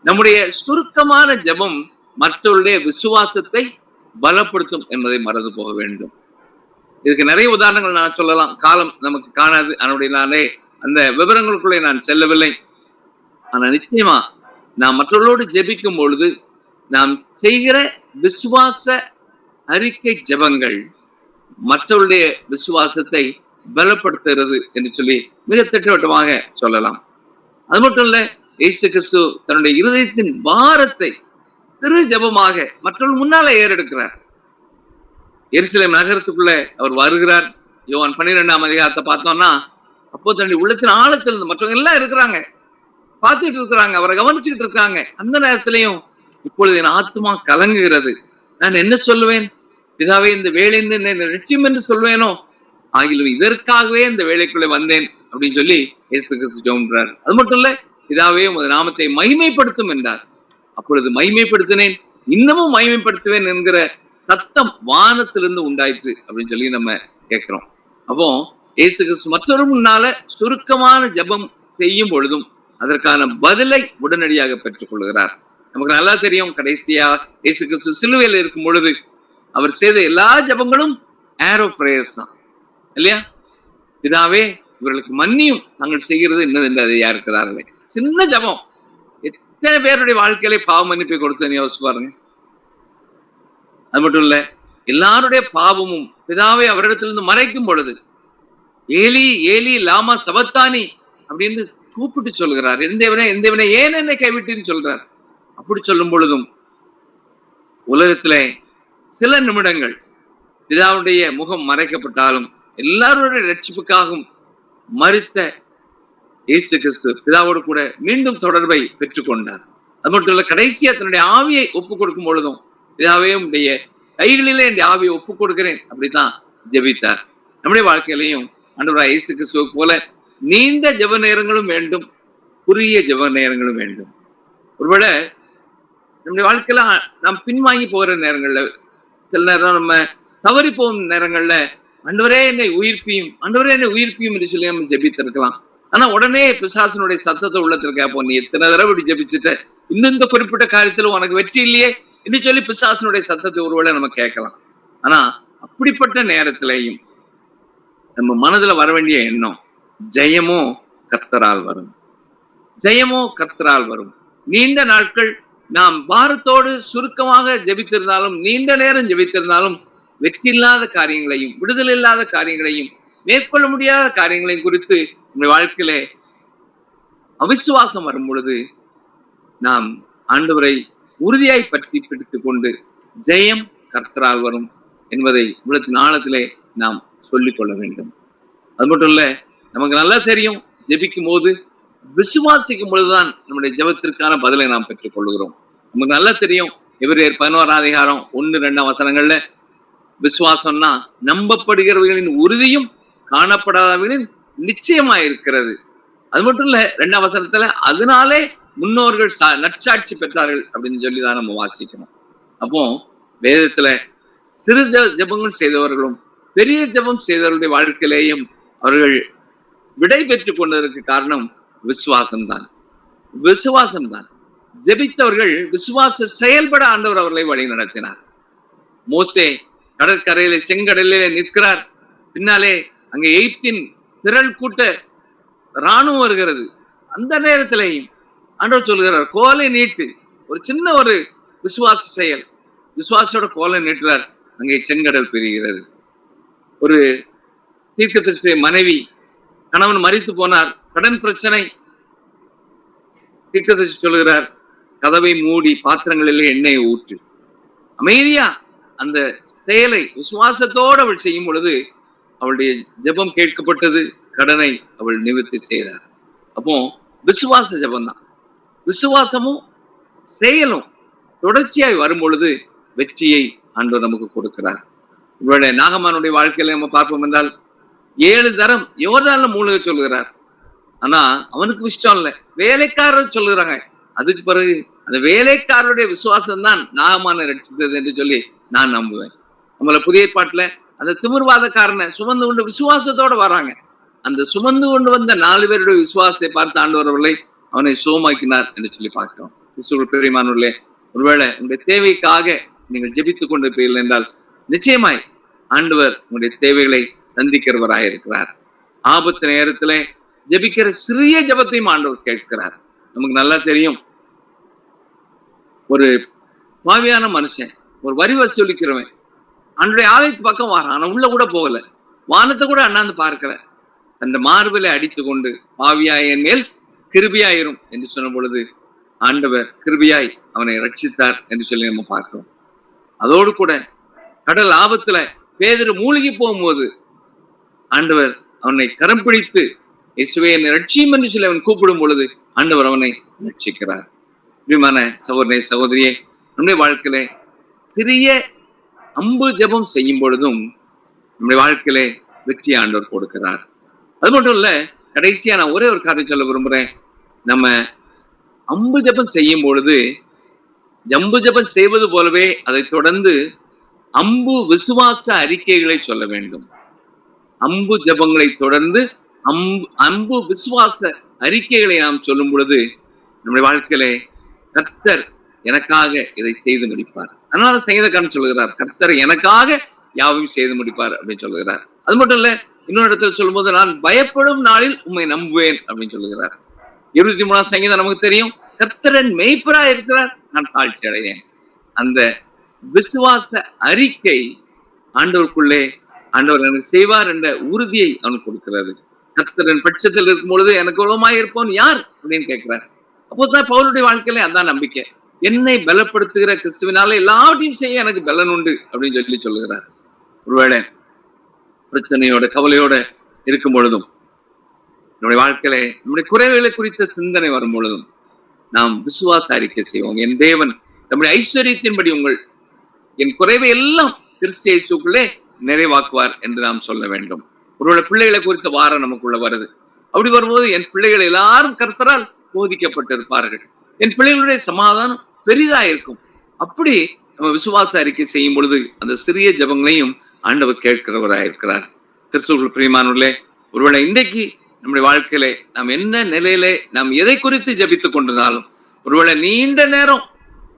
நம்முடைய சுருக்கமான ஜெபம் மற்றவருடைய விசுவாசத்தை பலப்படுத்தும் என்பதை மறந்து போக வேண்டும். இதுக்கு நிறைய உதாரணங்கள் நான் சொல்லலாம், காலம் நமக்கு காணாது. அதனுடைய அந்த விவரங்களுக்குள்ளே நான் செல்லவில்லை. ஆனா நிச்சயமா நாம் மற்றவர்களோடு ஜெபிக்கும் பொழுது நாம் செய்கிற விசுவாச அறிக்கை ஜெபங்கள் மற்றவருடைய விசுவாசத்தை பலப்படுத்துகிறது என்று சொல்லி மிக திட்டவட்டமாக சொல்லலாம். அது மட்டும் இல்ல, இயேசு கிறிஸ்து தன்னுடைய இருதயத்தின் பாரத்தை திரு ஜெபமாக மற்றவர்கள் முன்னால ஏறெடுக்கிறார். எருசலேம் நகரத்துக்குள்ள அவர் வருகிறார். யோவான் 12ஆம் அதிகாரத்தை பார்த்தோம்னா அப்போ தன்னுடைய உள்ளத்தின் ஆழத்தில் இருந்து மற்றவங்க எல்லாம் இருக்கிறாங்க, பார்த்துட்டு இருக்கிறாங்க, அவரை கவனிச்சுக்கிட்டு இருக்காங்க. அந்த நேரத்திலையும் இப்பொழுது என் ஆத்மா கலங்குகிறது, நான் என்ன சொல்லுவேன், பிதாவே இந்த வேலைன்னு என்ன நிச்சயம் என்று சொல்வேனோ, ஆகிலும் இதற்காகவே இந்த வேலைக்குள்ளே வந்தேன் அப்படின்னு சொல்லி இயேசு கிறிஸ்து ஜெபம்ன்றார். அது மட்டும் இல்ல, பிதாவே உமது நாமத்தை மகிமைப்படுத்தும் என்றார். அப்பொழுது மகிமைப்படுத்தினேன், இன்னமும் மகிமைப்படுத்துவேன் என்கிற சத்தம் வானத்திலிருந்து உண்டாயிற்று அப்படின்னு சொல்லி நம்ம கேட்கிறோம். அப்போ இயேசு கிறிஸ்து மற்றொரு முன்னால சுருக்கமான ஜெபம் செய்யும் பொழுதும் அதற்கான பதிலை உடனடியாக பெற்றுக் கொள்கிறார். நமக்கு நல்லா தெரியும், கடைசியா இயேசு கிறிஸ்து சிலுவையில் இருக்கும் பொழுது அவர் செய்த எல்லா ஜெபங்களும் ஆரோ பிரேயர்ஸ் தான் இல்லையா? பிதாவே இவர்களுக்கு மன்னியும் தாங்கள் செய்கிறது என்னது அதை இருக்கிறார்களே. சின்ன ஜெபம் எத்தனை பேருடைய வாழ்க்கையிலே பாவ மன்னிப்பை கொடுத்தேன்னு யோசிச்சு பாருங்க. அது மட்டும் இல்ல, எல்லாருடைய பாவமும் பிதாவை அவரிடத்திலிருந்து மறைக்கும் பொழுது ஏலி ஏலி லாமா சபத்தானி அப்படின்னு கூப்பிட்டு சொல்கிறார். எந்தவனே ஏன் என்னை கைவிட்டுன்னு சொல்றார். அப்படி சொல்லும் பொழுதும் உலகத்துல சில நிமிடங்கள் பிதாவுடைய முகம் மறைக்கப்பட்டாலும் எல்லாருடைய ரட்சிப்புக்காகவும் மரித்த இயேசு கிறிஸ்து பிதாவோடு கூட மீண்டும் தொடர்பை பெற்றுக்கொண்டார். அது மட்டும் இல்ல, கடைசியா தன்னுடைய ஆவியை ஒப்புக் கொடுக்கும் பொழுதும் பிதாவே உடைய கைகளிலே என் ஆவியை ஒப்புக் கொடுக்கிறேன் அப்படித்தான் ஜெபித்தார். நம்முடைய வாழ்க்கையிலையும் ஆண்டவராகிய இயேசு கிறிஸ்துவை போல நீண்ட ஜெப நேரங்களும் வேண்டும், குறுகிய ஜெப நேரங்களும் வேண்டும். ஒருவேளை நம்முடைய வாழ்க்கையில நாம் பின்வாங்கி போகிற நேரங்கள்ல, சில நேரம் நம்ம தவறி போகும் நேரங்கள்ல ஆண்டவரே என்னை உயிர்ப்பியும், ஆண்டவரே என்னை உயிர்ப்பியும் என்று சொல்லி நம்ம ஜெபித்திருக்கலாம். ஆனா உடனே பிசாசனுடைய சத்தத்தை உள்ளத்துல கேட்போம், நீ எத்தனை தடவை இப்படி ஜெபிச்சுட்ட, இன்னும் இந்த குறிப்பிட்ட காரியத்துல உனக்கு வெற்றி இல்லையே என்று சொல்லி பிசாசனுடைய சத்தத்தை ஒருவேளை நம்ம கேட்கலாம். ஆனா அப்படிப்பட்ட நேரத்திலையும் நம்ம மனதுல வர வேண்டிய எண்ணம், ஜெயமோ கர்த்தரால் வரும், ஜெயமோ கர்த்தரால் வரும். நீண்ட நாட்கள் நாம் பாரத்தோடு சுருக்கமாக ஜெபித்திருந்தாலும், நீண்ட நேரம் ஜெபித்திருந்தாலும், வெற்றி இல்லாத காரியங்களையும், விடுதலை இல்லாத காரியங்களையும், மேற்கொள்ள முடியாத காரியங்களையும் குறித்து நம்முடைய வாழ்க்கையில அவிசுவாசம் வரும் பொழுது நாம் ஆண்டவரை உறுதியாய் பற்றி பிடித்துக் கொண்டு ஜெயம் கர்த்தரால் வரும் என்பதை உள்ளத்தின் ஆழத்திலே நாம் சொல்லிக் கொள்ள வேண்டும். அது மட்டும் இல்ல, நமக்கு நல்லா தெரியும், ஜெபிக்கும் போது விசுவாசிக்கும் பொழுதுதான் நம்முடைய ஜெபத்திற்கான பதிலை நாம் பெற்றுக் கொள்கிறோம். நமக்கு நல்லா தெரியும், எபிரேயர் 11 1-2 வசனங்கள்ல விசுவாசம்னா நம்பப்படுகிறவர்களின் உறுதியும் காணப்படாதவர்களின் நிச்சயமா இருக்கிறது. அது மட்டும் இல்ல, 2 வசனத்துல அதனாலே முன்னோர்கள் நற்சாட்சி பெற்றார்கள் அப்படின்னு சொல்லிதான் நம்ம வாசிக்கணும். அப்போ வேதத்துல சிறு ஜெபங்கள் செய்தவர்களும் பெரிய ஜெபம் செய்தவர்களுடைய வாழ்க்கையிலேயும் அவர்கள் விடை பெற்றுக் கொண்டதற்கு காரணம் விசுவாசம்தான். விசுவாசம்தான். ஜெபித்தவர்கள் விசுவாச செயல்பட ஆண்டவர் அவர்களை வழி நடத்தினார். மோசே கடற்கரையில செங்கடலிலே நிற்கிறார். பின்னாலே அங்க எகிப்தின் திரள் கூட்ட இராணுவம் வருகிறது. அந்த நேரத்திலேயும் ஆண்டவர் சொல்கிறார், கோலை நீட்டு. ஒரு சின்ன ஒரு விசுவாச செயல், விசுவாசோட கோலை நீட்டுறார், அங்கே செங்கடல் பிரிகிறது. ஒரு தீர்க்கதரிசியுடைய மனைவி, கணவன் மரித்து போனார், கடன் பிரச்சனை. தீர்க்கதரிசி சொல்கிறார், கதவை மூடி பாத்திரங்களிலே எண்ணெயை ஊற்று. அமைதியா அந்த செயலை விசுவாசத்தோடு அவள் செய்யும் பொழுது அவளுடைய ஜெபம் கேட்கப்பட்டது, கடனை அவள் நிவர்த்தி செய்தார். அப்போ விசுவாச ஜெபம் தான். விசுவாசமும் செயலும் தொடர்ச்சியாய் வரும் பொழுது வெற்றியை ஆண்டவர் நமக்கு கொடுக்கிறார். இவருடைய நாகமானுடைய வாழ்க்கையில நம்ம பார்ப்போம் என்றால் 7 தரம் யோர்தான்ல மூழ்க சொல்லுகிறார். ஆனா அவனுக்கு இஷ்டம் இல்லை, வேலைக்காரர் சொல்லுறாங்க. அதுக்கு பிறகு அந்த வேலைக்காரருடைய விசுவாசம் தான் நாகமான ரட்சித்தது என்று சொல்லி நான் நம்புவேன். நம்மள புதிய ஏற்பாட்டுல அந்த திமிர்வாதக்காரனை சுமந்து கொண்டு விசுவாசத்தோட வராங்க. அந்த சுமந்து கொண்டு வந்த 4 பேருடைய விசுவாசத்தை பார்த்து ஆண்டவர் அவர்களை அவனை சுகமாக்கினார் என்று சொல்லி பார்க்கிறோம். கிறிஸ்துவுக்குள் பிரியமானவர்களே, ஒருவேளை உங்களுடைய தேவைக்காக நீங்கள் ஜெபித்துக் கொண்டிருப்பீர்கள் என்றால் நிச்சயமாய் ஆண்டவர் உங்களுடைய தேவைகளை சந்திக்கிறவராக இருக்கிறார். ஆபத்து நேரத்துல ஜெபிக்கிற சிறிய ஜெபத்தையும் ஆண்டவர் கேட்கிறார். நமக்கு நல்லா தெரியும், ஒரு பாவியான மனுஷன், ஒரு வரி வசூலிக்கிறவன் அன்றைய ஆலயத்து பக்கம் வாரான். ஆனா உள்ள கூட போகல, வானத்தை கூட அண்ணாந்து பார்க்கல. அந்த மார்பிலை அடித்து கொண்டு பாவியாயின் மேல் கிருபியாயிரும் என்று சொன்ன பொழுது ஆண்டவர் கிருபியாய் அவனை ரட்சித்தார் என்று சொல்லி நம்ம பார்க்கிறோம். அதோடு கூட கடல் ஆபத்துல பேதுரு மூழ்கி போகும்போது ஆண்டவர் அவனை கரம் பிடித்து இயேசுவே என்னை ரட்சியும் என்று சொல்லி அவன் கூப்பிடும் பொழுது ஆண்டவர் அவனை ரட்சிக்கிறார். பிரியமான சகோதரனே, சகோதரியே, நம்முடைய வாழ்க்கையில சிறிய அம்பு ஜெபம் செய்யும் பொழுதும் நம்முடைய வாழ்க்கையில வெற்றி ஆண்டவர் கொடுக்கிறார். அது மட்டும் இல்ல, கடைசியா நான் ஒரே ஒரு காரியம் சொல்ல விரும்புறேன். நம்ம அம்பு ஜெபம் செய்யும் பொழுது ஜம்பு ஜெபம் செய்வது போலவே அதை தொடர்ந்து அம்பு விசுவாச அறிக்கைகளை சொல்ல வேண்டும். அம்பு ஜெபங்களை தொடர்ந்து அம்பு விசுவாச அறிக்கைகளை நாம் சொல்லும் பொழுது நம்முடைய வாழ்க்கையில கர்த்தர் எனக்காக இதை செய்து முடிப்பார். அதனால சங்கீதக்காரன் சொல்லுகிறார், கர்த்தர் எனக்காக யாவையும் செய்து முடிப்பார் அப்படின்னு சொல்லுகிறார். அது மட்டும் இல்ல, இன்னொரு இடத்துல சொல்லும் போது நான் பயப்படும் நாளில் உம்மை நம்புவேன் அப்படின்னு சொல்லுகிறார். 23ஆம் சங்கீதம் நமக்கு தெரியும், கர்த்தரன் மெய்ப்பரா இருக்கிறார், நான் தாழ்ச்சி அடைவேன். அந்த விசுவாச அறிக்கை ஆண்டவருக்குள்ளே ஆண்டவர் எனக்கு செய்வார் என்ற உறுதியை அவனுக்கு கொடுக்கிறது. கர்த்தரின் பட்சத்தில் இருக்கும் பொழுது எனக்கு உலகமாய் இருப்பவன் யார் அப்படின்னு கேட்கிறார். அப்போதான் பவுலுடைய வாழ்க்கையில அதான் நம்பிக்கை, என்னை பலப்படுத்துகிற கிறிஸ்துவினால எல்லாவற்றையும் செய்ய எனக்கு பலன் உண்டு அப்படின்னு சொல்லி சொல்லுகிறார். ஒருவேளை பிரச்சனையோட கவலையோட இருக்கும் பொழுதும் நம்முடைய வாழ்க்கையில நம்முடைய குறைவுகளை குறித்த சிந்தனை வரும் பொழுதும் நாம் விசுவாச அறிக்கை செய்வோம். என் தேவன் நம்முடைய ஐஸ்வர்யத்தின்படி என் குறைவை எல்லாம் கிறிஸ்து இயேசுக்குள்ளே நிறைவாக்குவார் என்று நாம் சொல்ல வேண்டும். ஒருவேளை பிள்ளைகளை குறித்த வாரம் நமக்குள்ள வருது. அப்படி வரும்போது என் பிள்ளைகள் எல்லாரும் கர்த்தரால் போதிக்கப்பட்டிருப்பார்கள், என் பிள்ளைகளுடைய சமாதானம் பெரிதா இருக்கும். அப்படி நம்ம விசுவாச அறிக்கை செய்யும் பொழுது அந்த சிறிய ஜெபங்களையும் ஆண்டவர் கேட்கிறவராக இருக்கிறார். கிறிஸ்துவுக்குள் பிரியமானவர்களே, ஒருவேளை இன்றைக்கு நம்முடைய வாழ்க்கையிலே நாம் என்ன நிலையிலே நாம் எதை குறித்து ஜெபித்துக் கொண்டிருந்தாலும், ஒருவேளை நீண்ட நேரம்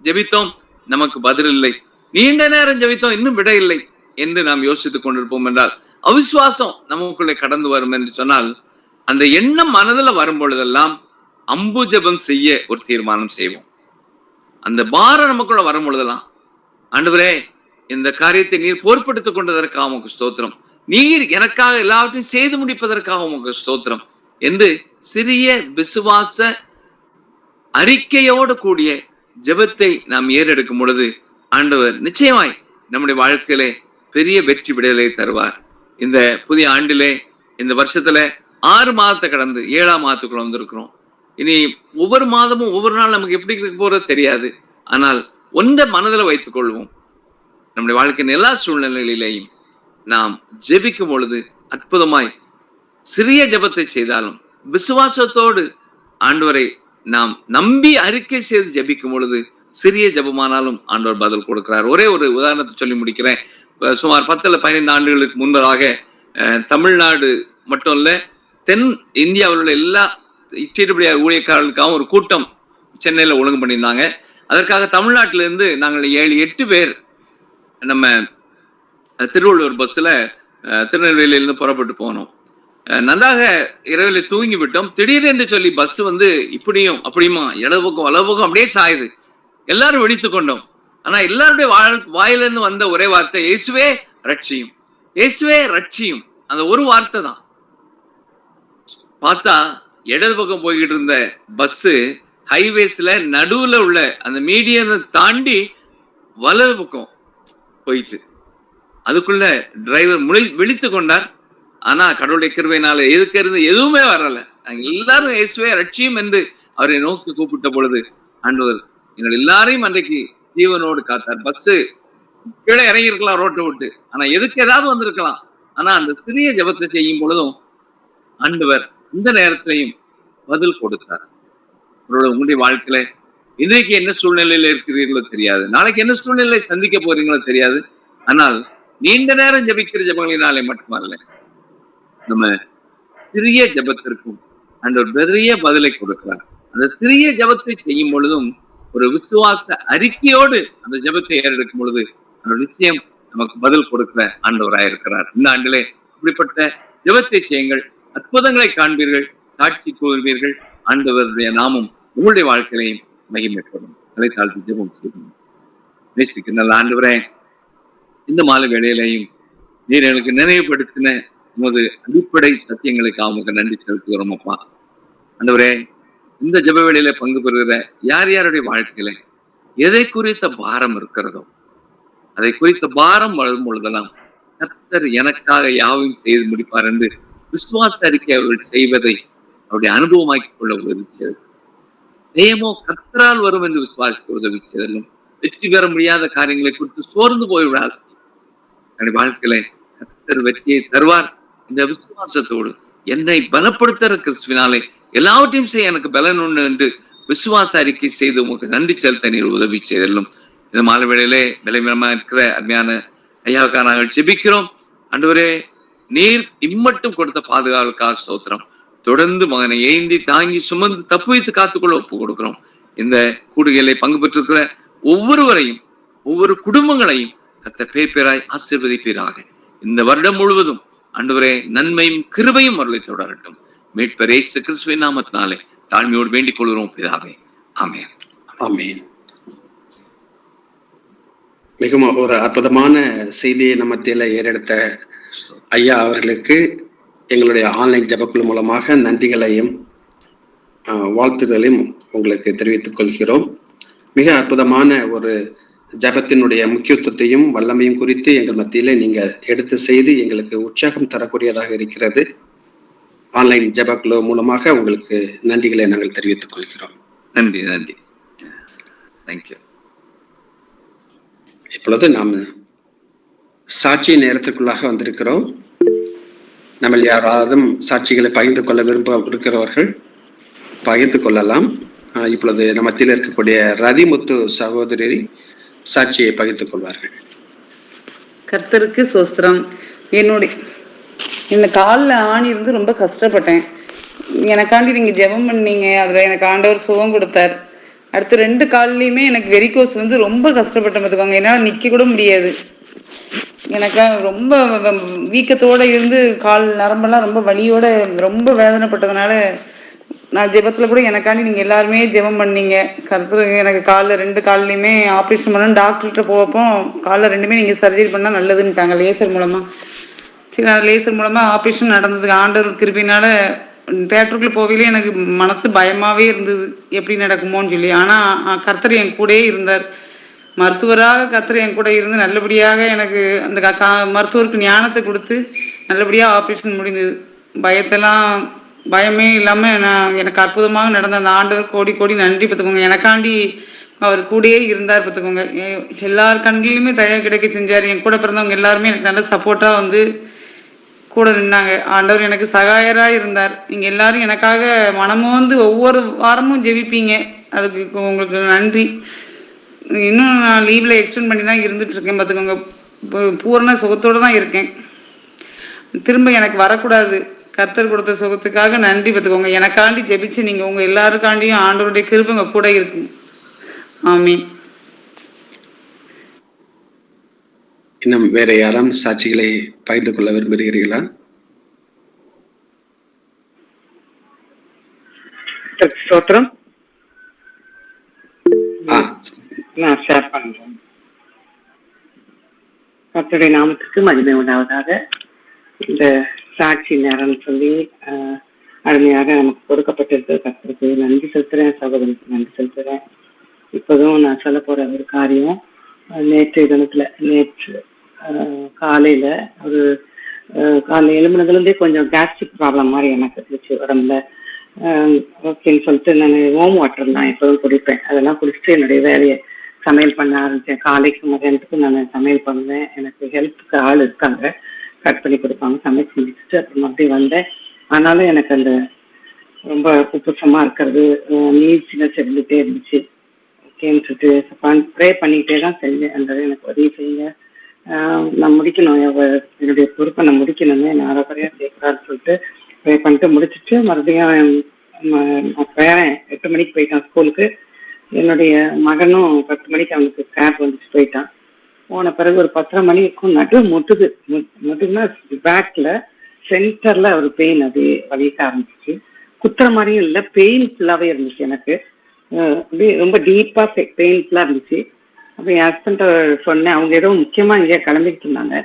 ஜெபித்தோம், நமக்கு பதில் இல்லை, நீண்ட நேரம் ஜெபித்தோம், இன்னும் விட இல்லை என்று நாம் யோசித்துக் கொண்டிருப்போம் என்றால், அவிசுவாசம் நமக்குள்ளே கடந்து வரும் என்று சொன்னால், அந்த எண்ணம் மனதில் வரும் பொழுதெல்லாம் அம்பு ஜெபம் செய்ய ஒரு தீர்மானம் செய்வோம். அந்த பாரம் நமக்குள்ள வரும் பொழுதெல்லாம், ஆண்டவரே இந்த காரியத்தை நீர் பொறுப்படுத்திக் கொண்டதற்காக உமக்கு ஸ்தோத்திரம், நீர் எனக்காக எல்லாவற்றையும் செய்து முடிப்பதற்காக உமக்கு ஸ்தோத்திரம் என்று சிறிய விசுவாச அறிக்கையோடு கூடிய ஜெபத்தை நாம் ஏறெடுக்கும் பொழுது ஆண்டவர் நிச்சயமாய் நம்முடைய வாழ்க்கையிலே பெரிய வெற்றி விடையலை தருவார். இந்த புதிய ஆண்டிலே, இந்த வருஷத்துல 6 மாதத்தை கடந்து 7ஆம் மாதத்துக்குள்ள வந்திருக்கிறோம். இனி ஒவ்வொரு மாதமும் ஒவ்வொரு நாள் நமக்கு எப்படி இருக்க போறது தெரியாது. ஆனால் ஒன்றை மனதில் வைத்துக் கொள்வோம், நம்முடைய வாழ்க்கையின் எல்லா சூழ்நிலைகளிலேயும் நாம் ஜெபிக்கும் பொழுது அற்புதமாய் சிறிய ஜெபத்தை செய்தாலும் விசுவாசத்தோடு ஆண்டவரை நாம் நம்பி அறிக்கை செய்து ஜெபிக்கும் பொழுது சிறிய ஜெபமானாலும் ஆண்டவர் பதில் கொடுக்கிறார். ஒரே ஒரு உதாரணத்தை சொல்லி முடிக்கிறேன். சுமார் 10-15 ஆண்டுகளுக்கு முன்பதாக தமிழ்நாடு மட்டும் இல்ல, தென் இந்தியாவில் உள்ள எல்லா டிடபிள்யூஆர் ஊழியக்காரர்களுக்காகவும் ஒரு கூட்டம் சென்னையில ஒழுங்கு பண்ணியிருந்தாங்க. அதற்காக தமிழ்நாட்டிலிருந்து நாங்கள் 7-8 பேர் நம்ம திருவள்ளூர் பஸ்ல திருநெல்வேலியிலிருந்து புறப்பட்டு போனோம். நன்றாக இரவில் தூங்கி விட்டோம். திடீரென்று சொல்லி பஸ் வந்து இப்படியும் அப்படியுமா இடது பக்கம் வலது பக்கம் அப்படியே சாயுது. எல்லாரும் வெடித்து கொண்டோம். ஆனா எல்லாருடைய வாயிலிருந்து வந்த ஒரே வார்த்தை, இயேசுவே ரட்சியும், இயேசுவே ரட்சியும். அந்த ஒரு வார்த்தை தான். பார்த்தா இடது பக்கம் போய்கிட்டு இருந்த பஸ் ஹைவேஸ்ல நடுவுல உள்ள அந்த மீடியனை தாண்டி வலது பக்கம் போயிட்டு, அதுக்குள்ள டிரைவர் விழித்து கொண்டார். ஆனா கடவுளுடைய கிருபையினால எதுக்கிறது எதுவுமே வரல. எல்லாரும் இயேசுவே ரட்சியும் என்று அவரை நோக்கி கூப்பிட்ட பொழுது ஆண்டவர் எங்கள் எல்லாரையும் அன்றைக்கு ஜீவனோடு காத்தார். பஸ் கீழே இறங்கி இருக்கலாம் ரோட்டை விட்டு, ஆனா எதுக்கு ஏதாவது வந்திருக்கலாம். ஆனா அந்த சிறிய ஜெபத்தை செய்யும் பொழுதும் ஆண்டவர் இந்த நேரத்திலையும் பதில் கொடுத்தார். உங்களுடைய வாழ்க்கையில இன்றைக்கு என்ன சூழ்நிலையில இருக்கிறீர்களோ தெரியாது, நாளைக்கு என்ன சூழ்நிலை சந்திக்க போறீங்களோ தெரியாது. ஆனால் நீண்ட நேரம் ஜெபிக்கிற ஜெபங்களினாலே மட்டுமல்ல, நம்ம சிறிய ஜெபத்திற்கும் ஆண்டவர் பெரிய பதிலை கொடுக்கிறார். அந்த சிறிய ஜெபத்தை செய்யும் பொழுதும் ஒரு விசுவாச அறிக்கையோடு அந்த ஜெபத்தை ஏறெடுக்கும் பொழுது அந்த நிச்சயம் நமக்கு பதில் கொடுக்கிற ஆண்டவராயிருக்கிறார். இந்த ஆண்டிலே இப்படிப்பட்ட ஜெபத்தை செய்யுங்கள், அற்புதங்களை காண்பீர்கள், சாட்சி கூறுவீர்கள். ஆண்டவருடைய நாமம் உங்களுடைய வாழ்க்கையிலையும் மகிமைப்படும். தலை தாழ்த்தி ஜெபம் செய்வோம். நேசிக்க நல்ல ஆண்டவரே, இந்த மாலை வேளையிலையும் நீர் எனக்கு நினைவுபடுத்தின உமது அடிப்படை சத்தியங்களுக்கு அவங்களுக்கு நன்றி செலுத்துகிறோம். அப்பா ஆண்டவரே, இந்த ஜெப வேளையில பங்கு பெறுகிற யார் யாருடைய வாழ்க்கையில எதை குறித்த பாரம் இருக்கிறதோ, அதை குறித்த பாரம் வளரும் பொழுதெல்லாம் கர்த்தர் எனக்காக யாவையும் செய்து முடிப்பார் என்று விசுவாச அறிக்கை அவர்கள் செய்வதை அவருடைய அனுபவமாக்கிக் கொள்ள உதவி செய்தது. ஜெயமோ கர்த்தரால் வரும் என்று விசுவாசிக்க உதவி செய்தலும், வெற்றி பெற முடியாத காரியங்களை குறித்து சோர்ந்து போய்விடாது. என்னுடைய வாழ்க்கையில கர்த்தர் வெற்றியை தருவார். இந்த விசுவாசத்தோடு என்னை பலப்படுத்துற கிறிஸ்துவினாலே எல்லாவற்றையும் செய்ய எனக்கு பலன் உண்டு என்று விசுவாச அறிக்கை செய்து உங்களுக்கு நன்றி செலுத்த நீர் உதவி செய்தலும். இந்த மாலை வேளையிலே பலவீனமா இருக்கிற அருமையான ஐயாவுக்காக நாங்கள் ஜெபிக்கிறோம். ஆண்டவரே, நீர் இம்மட்டும் கொடுத்த பாதுகாவலுக்காக ஸ்தோத்திரம். தொடர்ந்து மகனை ஏந்தி தாங்கி சுமந்து தப்பு வைத்து காத்துக்கொள்ள ஒப்பு கொடுக்கிறோம். இந்த கூடுகையிலே பங்கு பெற்றிருக்கிற ஒவ்வொருவரையும் ஒவ்வொரு குடும்பங்களையும் கர்த்தர் பேர் பேராய் ஆசீர்வதிப்பீராக. இந்த வருடம் முழுவதும் ஆண்டவரே நன்மையும் கிருபையும் அருளை தொடரட்டும். மீட்பர் இயேசு கிறிஸ்துவின் நாமத்தினாலே தாழ்மையோடு வேண்டிக் கொள்கிறோம் பிதாவே. ஆமென். ஆமென். மிகவும் ஒரு அற்புதமான செய்தியை நம்ம மத்தியில ஏறெடுத்த ஐயா அவர்களுக்கு எங்களுடைய ஆன்லைன் ஜெபக்குழு மூலமாக நன்றிகளையும் வாழ்த்துதலையும் உங்களுக்கு தெரிவித்துக் கொள்கிறோம். மிக அற்புதமான ஒரு ஜெபத்தினுடைய முக்கியத்துவத்தையும் வல்லமையும் குறித்து எங்கள் மத்தியில நீங்க எடுத்து செய்து எங்களுக்கு உற்சாகம் தரக்கூடியதாக இருக்கிறது. ஆன்லைன் ஜெபக்குழு மூலமாக உங்களுக்கு நன்றிகளை நாங்கள் தெரிவித்துக் கொள்கிறோம். நன்றி நன்றி. தேங்க்யூ. இப்பொழுது நாம் சாட்சி நேரத்திற்குள்ளாக வந்திருக்கிறோம். நம்ம யாராவது சாட்சிகளை பகிர்ந்து கொள்ள விரும்ப இருக்கிறவர்கள் பகிர்ந்து கொள்ளலாம். இப்பொழுது நம்ம மத்தியில் இருக்கக்கூடிய ரதிமுத்து சகோதரி சாட்சியை பகிர்ந்து கொள்வார்கள். கர்த்தருக்கு சோஸ்திரம். இந்த காலில் ஆணி இருந்து ரொம்ப கஷ்டப்பட்டேன். எனக்காண்டி நீங்க ஜெபம் பண்ணீங்க. அதுல எனக்கு ஆண்டவர் சுகம் கொடுத்தார். அடுத்து 2 கால்லயுமே எனக்கு வெரிகோஸ் வந்து ரொம்ப கஷ்டப்பட்டேன் பார்த்துக்கோங்க. என்னால நிக்க கூட முடியாது. எனக்கு ரொம்ப வீக்கத்தோட இருந்து கால் நரம்பெல்லாம் ரொம்ப வலியோட ரொம்ப வேதனைப்பட்டதுனால நான் ஜெபத்துல கூட எனக்காண்டி நீங்க எல்லாருமே ஜெபம் பண்ணீங்க. கர்த்தர் எனக்கு கால்ல 2 கால்லயுமே ஆப்ரேஷன் பண்ணணும் டாக்டர்கிட்ட போகப்போ கால்ல 2மே நீங்க சர்ஜரி பண்ணா நல்லதுன்னுட்டாங்க லேசர் மூலமா. சரி அது லேசர் மூலமா ஆப்ரேஷன் நடந்தது. ஆண்டவர் கிருபையினால தேட்டருக்குள்ள போகவே எனக்கு மனசு பயமாவே இருந்தது. எப்படி நடக்குமோன்னு சொல்லி. ஆனா கர்த்தர் என் கூடயே இருந்தார். மருத்துவராக கர்த்தர் என் கூட இருந்து நல்லபடியாக எனக்கு அந்த மருத்துவருக்கு ஞானத்தை கொடுத்து நல்லபடியாக ஆப்ரேஷன் முடிந்தது. பயமே இல்லாமல் நான் எனக்கு அற்புதமாக நடந்த அந்த ஆண்டவர் கோடி கோடி நன்றி பார்த்துக்கோங்க. எனக்காண்டி அவர் கூடயே இருந்தார் பார்த்துக்கோங்க. எல்லார் கண்களிலுமே தயா கிடைக்க செஞ்சார். என் கூட பிறந்தவங்க எல்லாருமே எனக்கு நல்ல சப்போர்ட்டாக வந்து கூட நின்னாங்க. ஆண்டவர் எனக்கு சகாயராக இருந்தார். நீங்கள் எல்லாரும் எனக்காக மனமோந்து ஒவ்வொரு வாரமும் ஜெபிப்பீங்க. அதுக்கு உங்களுக்கு நன்றி. இன்னும் நான் லீவில் எக்ஸ்டெண்ட் பண்ணி தான் இருந்துகிட்ருக்கேன் பார்த்துக்கோங்க. பூரண சுகத்தோடு தான் இருக்கேன். திரும்ப எனக்கு வரக்கூடாது. கர்த்தர் கொடுத்த சுகத்துக்காக நன்றி பார்த்துக்கோங்க. எனக்காண்டி ஜெபிச்சு நீங்கள் உங்கள் எல்லாருக்காண்டியும் ஆண்டவருடைய கிருபை உங்கள் கூட இருக்கு. ஆமீன். இன்னும் வேற யாரும் சாட்சிகளை பகிர்ந்து கொள்ள விரும்புகிறீர்களா? ஸ்தோத்திரம். நான் ஷேர் பண்றேன். கர்த்தருடைய நாமத்துக்கு மகிமை உண்டாவதாக. இந்த சாட்சி நேரம் சொல்லி அருமையாக நமக்கு கொடுக்கப்பட்டிருக்கு. கர்த்தருக்கு நன்றி செலுத்துறேன். சகோதரனுக்கு நன்றி செலுத்துறேன். இப்போதும் நான் சொல்ல போற ஒரு காரியம், நேற்றைய தினத்துல காலையில ஒரு காலையில் எழும்புனதுலேருந்தே கொஞ்சம் கேஸ்ட்ரிக் ப்ராப்ளம் மாதிரி எனக்கு இருந்துச்சு உடம்புல. ஓகேன்னு சொல்லிட்டு நான் ஹோம் வாட்டர் தான் எப்போதும் குடிப்பேன். அதெல்லாம் குடிச்சிட்டு என்னுடைய வேலையை சமையல் பண்ண ஆரம்பித்தேன். காலைக்கு மதியானத்துக்கு நான் சமையல் பண்ணுவேன். எனக்கு ஹெல்ப்புக்கு ஆள் இருக்காங்க, கட் பண்ணி கொடுப்பாங்க. சமைச்சு முடிச்சுட்டு அப்புறம் மறுபடியும் வந்தேன். ஆனாலும் எனக்கு அந்த ரொம்ப உப்புசமாக இருக்கிறது, நீர்ச்சினஸ் இருந்துகிட்டே இருந்துச்சு. ஓகேன்னு சொல்லிட்டு ப்ரே பண்ணிக்கிட்டே தான் செஞ்சேன். அந்த எனக்கு உதவி செய்யுங்க, நான் முடிக்கணும், என்னுடைய பொறுப்பை நான் முடிக்கணுமே, நான் அரைக்குறையாக சேர்க்குறான்னு சொல்லிட்டு ப்ரே பண்ணிட்டு முடிச்சுட்டு மறுபடியும் பேரன் 8 மணிக்கு போயிட்டான் ஸ்கூலுக்கு. என்னுடைய மகனும் 10 மணிக்கு அவனுக்கு கேப் வந்துச்சு போயிட்டான். போன பிறகு ஒரு 10:30 மணி இருக்கும். முட்டுன்னா பேக்ல சென்டர்ல ஒரு பெயின் அது வலிக்க ஆரம்பிச்சிச்சு. குத்துற மாதிரியும் இல்லை, பெயின் ஃபுல்லாவே இருந்துச்சு. எனக்கு அப்படியே ரொம்ப டீப்பா பெயின்ஃபுல்லா இருந்துச்சு. அப்போ என் ஹஸ்பண்ட சொன்னேன். அவங்க ஏதோ முக்கியமா இங்கே கிளம்பிட்டு இருந்தாங்க.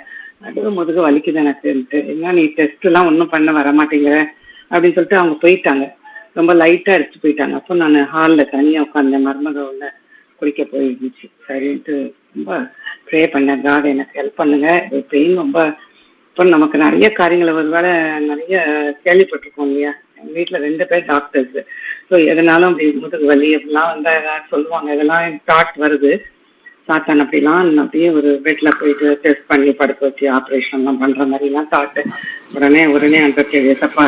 நடுவு முதுகு வலிக்குது எனக்குன்ட்டு. என்ன நீ டெஸ்ட் எல்லாம் ஒன்றும் பண்ண வர மாட்டேங்கிற அப்படின்னு சொல்லிட்டு அவங்க போயிட்டாங்க. ரொம்ப லைட்டா அடிச்சு போயிட்டாங்க. அப்போ நான் ஹாலில் தனியாக உட்காந்தேன். மருமகளை குளிக்க போயிருந்துச்சு. சரின்ட்டு ரொம்ப ப்ரே பண்ணேன், காட் எனக்கு ஹெல்ப் பண்ணுங்க, பெயின் ரொம்ப. இப்போ நமக்கு நிறைய காரியங்களை ஒருவேளை நிறைய கேள்விப்பட்டிருக்கோம் இல்லையா. எங்கள் வீட்டில் 2 பேர் டாக்டர்ஸ். ஸோ எதனாலும் அப்படி முதுகு வலி அப்படிலாம் வந்து சொல்லுவாங்க. இதெல்லாம் தாட் வருது. சாத்தான் அப்படிலாம் அப்படியே ஒரு பெட்ல போயிட்டு டெஸ்ட் பண்ணி படுக்க வச்சு ஆப்ரேஷன்லாம் பண்ற மாதிரிலாம் தாட்டு. உடனே அந்த கேள்வியப்பா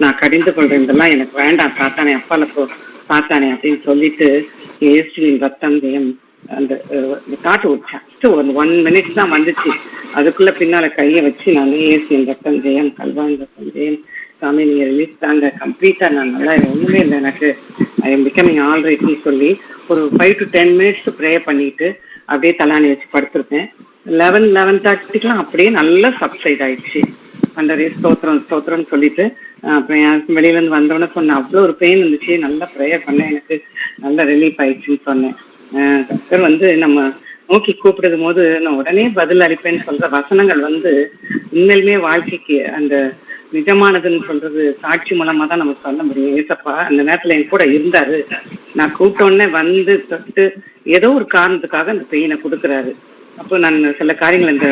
நான் கடிந்து கொள்றேன், இதெல்லாம் எனக்கு வேண்டாம் சாத்தானே, அப்பால போ சாத்தானே அப்படின்னு சொல்லிட்டு இயேசுவின் ரத்தம் ஜெயம் அந்த தாட்டு ஜஸ்ட் ஒரு 1 minute தான் வந்துச்சு. அதுக்குள்ள பின்னால கையை வச்சு நான் இயேசுவின் ரத்தம் ஜெயம், கல்வான் ரத்தம் ஜெயம், சாமி நீங்க ரிலீஸ் தாங்க, கம்ப்ளீட்டா நான் நல்லா ஒண்ணுமே இல்லை எனக்கு, ஐ எம் பிகமிங் ஆல் ரைட்னு சொல்லி ஒரு 5 to 10 minutes ப்ரே பண்ணிட்டு அப்படியே தலானி வச்சு படுத்திருப்பேன். 11:30 அப்படியே நல்லா சப்சைட் ஆயிடுச்சு. அந்த ஸ்தோத்திரம்னு சொல்லிட்டு அப்புறம் என் வெளியில இருந்து வந்தோடனே சொன்னேன், அவ்வளோ ஒரு பெயின் இருந்துச்சு, நல்லா ப்ரேயர் பண்ணேன், எனக்கு நல்லா ரிலீஃப் ஆயிடுச்சுன்னு சொன்னேன். டாக்டர் வந்து நம்ம நோக்கி கூப்பிடுது போது நான் உடனே பதில் அளிப்பேன்னு சொல்ற வசனங்கள் வந்து உண்மையிலுமே வாழ்க்கைக்கு அந்த நிஜமானதுன்னு சொல்றது சாட்சி மூலமா தான் நம்ம சொல்ல முடியும். ஏசப்பா அந்த நேரத்துல என் கூட இருந்தாரு. நான் கூப்பிட்டோடனே வந்து தொட்டு ஏதோ ஒரு காரணத்துக்காக அந்த பெயினை கொடுக்குறாரு. அப்போ நான் சில காரியங்கள் இந்த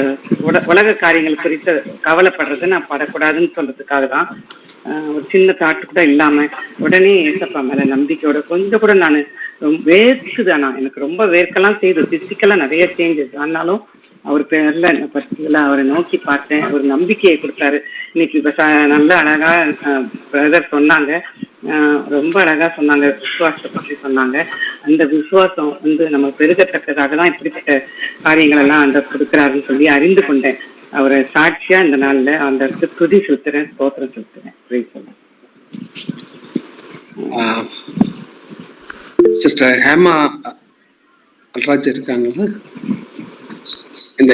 உலக காரியங்கள் குறித்து கவலைப்படுறது நான் படக்கூடாதுன்னு சொல்றதுக்காக தான் ஒரு சின்ன தாட்டு கூட இல்லாம உடனே ஏசப்பா மேல நம்பிக்கையோட கொஞ்சம் கூட நான் வேர்க்குதானா, எனக்கு ரொம்ப வேர்க்கெல்லாம் செய்யுது, பிசிக்கலா நிறைய சேஞ்சஸ். ஆனாலும் அவர் பேர்ல பர்டிகுலரா அவரை நோக்கி பார்த்தேன், ஒரு நம்பிக்கையை கொடுத்தாரு. இன்னைக்கு நல்ல அழகா பிரதர் சொன்னாங்க, ரொம்ப அழகா சொன்னாங்க, விசுவாசத்தை பற்றி சொன்னாங்க. அந்த விசுவாசம் வந்து நம்ம பெருகத்தக்கதாக தான் இப்படிப்பட்ட காரியங்கள் எல்லாம் அந்த கொடுக்குறாருன்னு சொல்லி அறிந்து கொண்டேன். அவரை சாட்சியா இந்த நாள்ல அந்த துதி செலுத்துறேன், ஸ்தோத்திரம் செலுத்துறேன். சிஸ்டர் ஹேமா அல்ராஜ் இருக்காங்களா? இந்த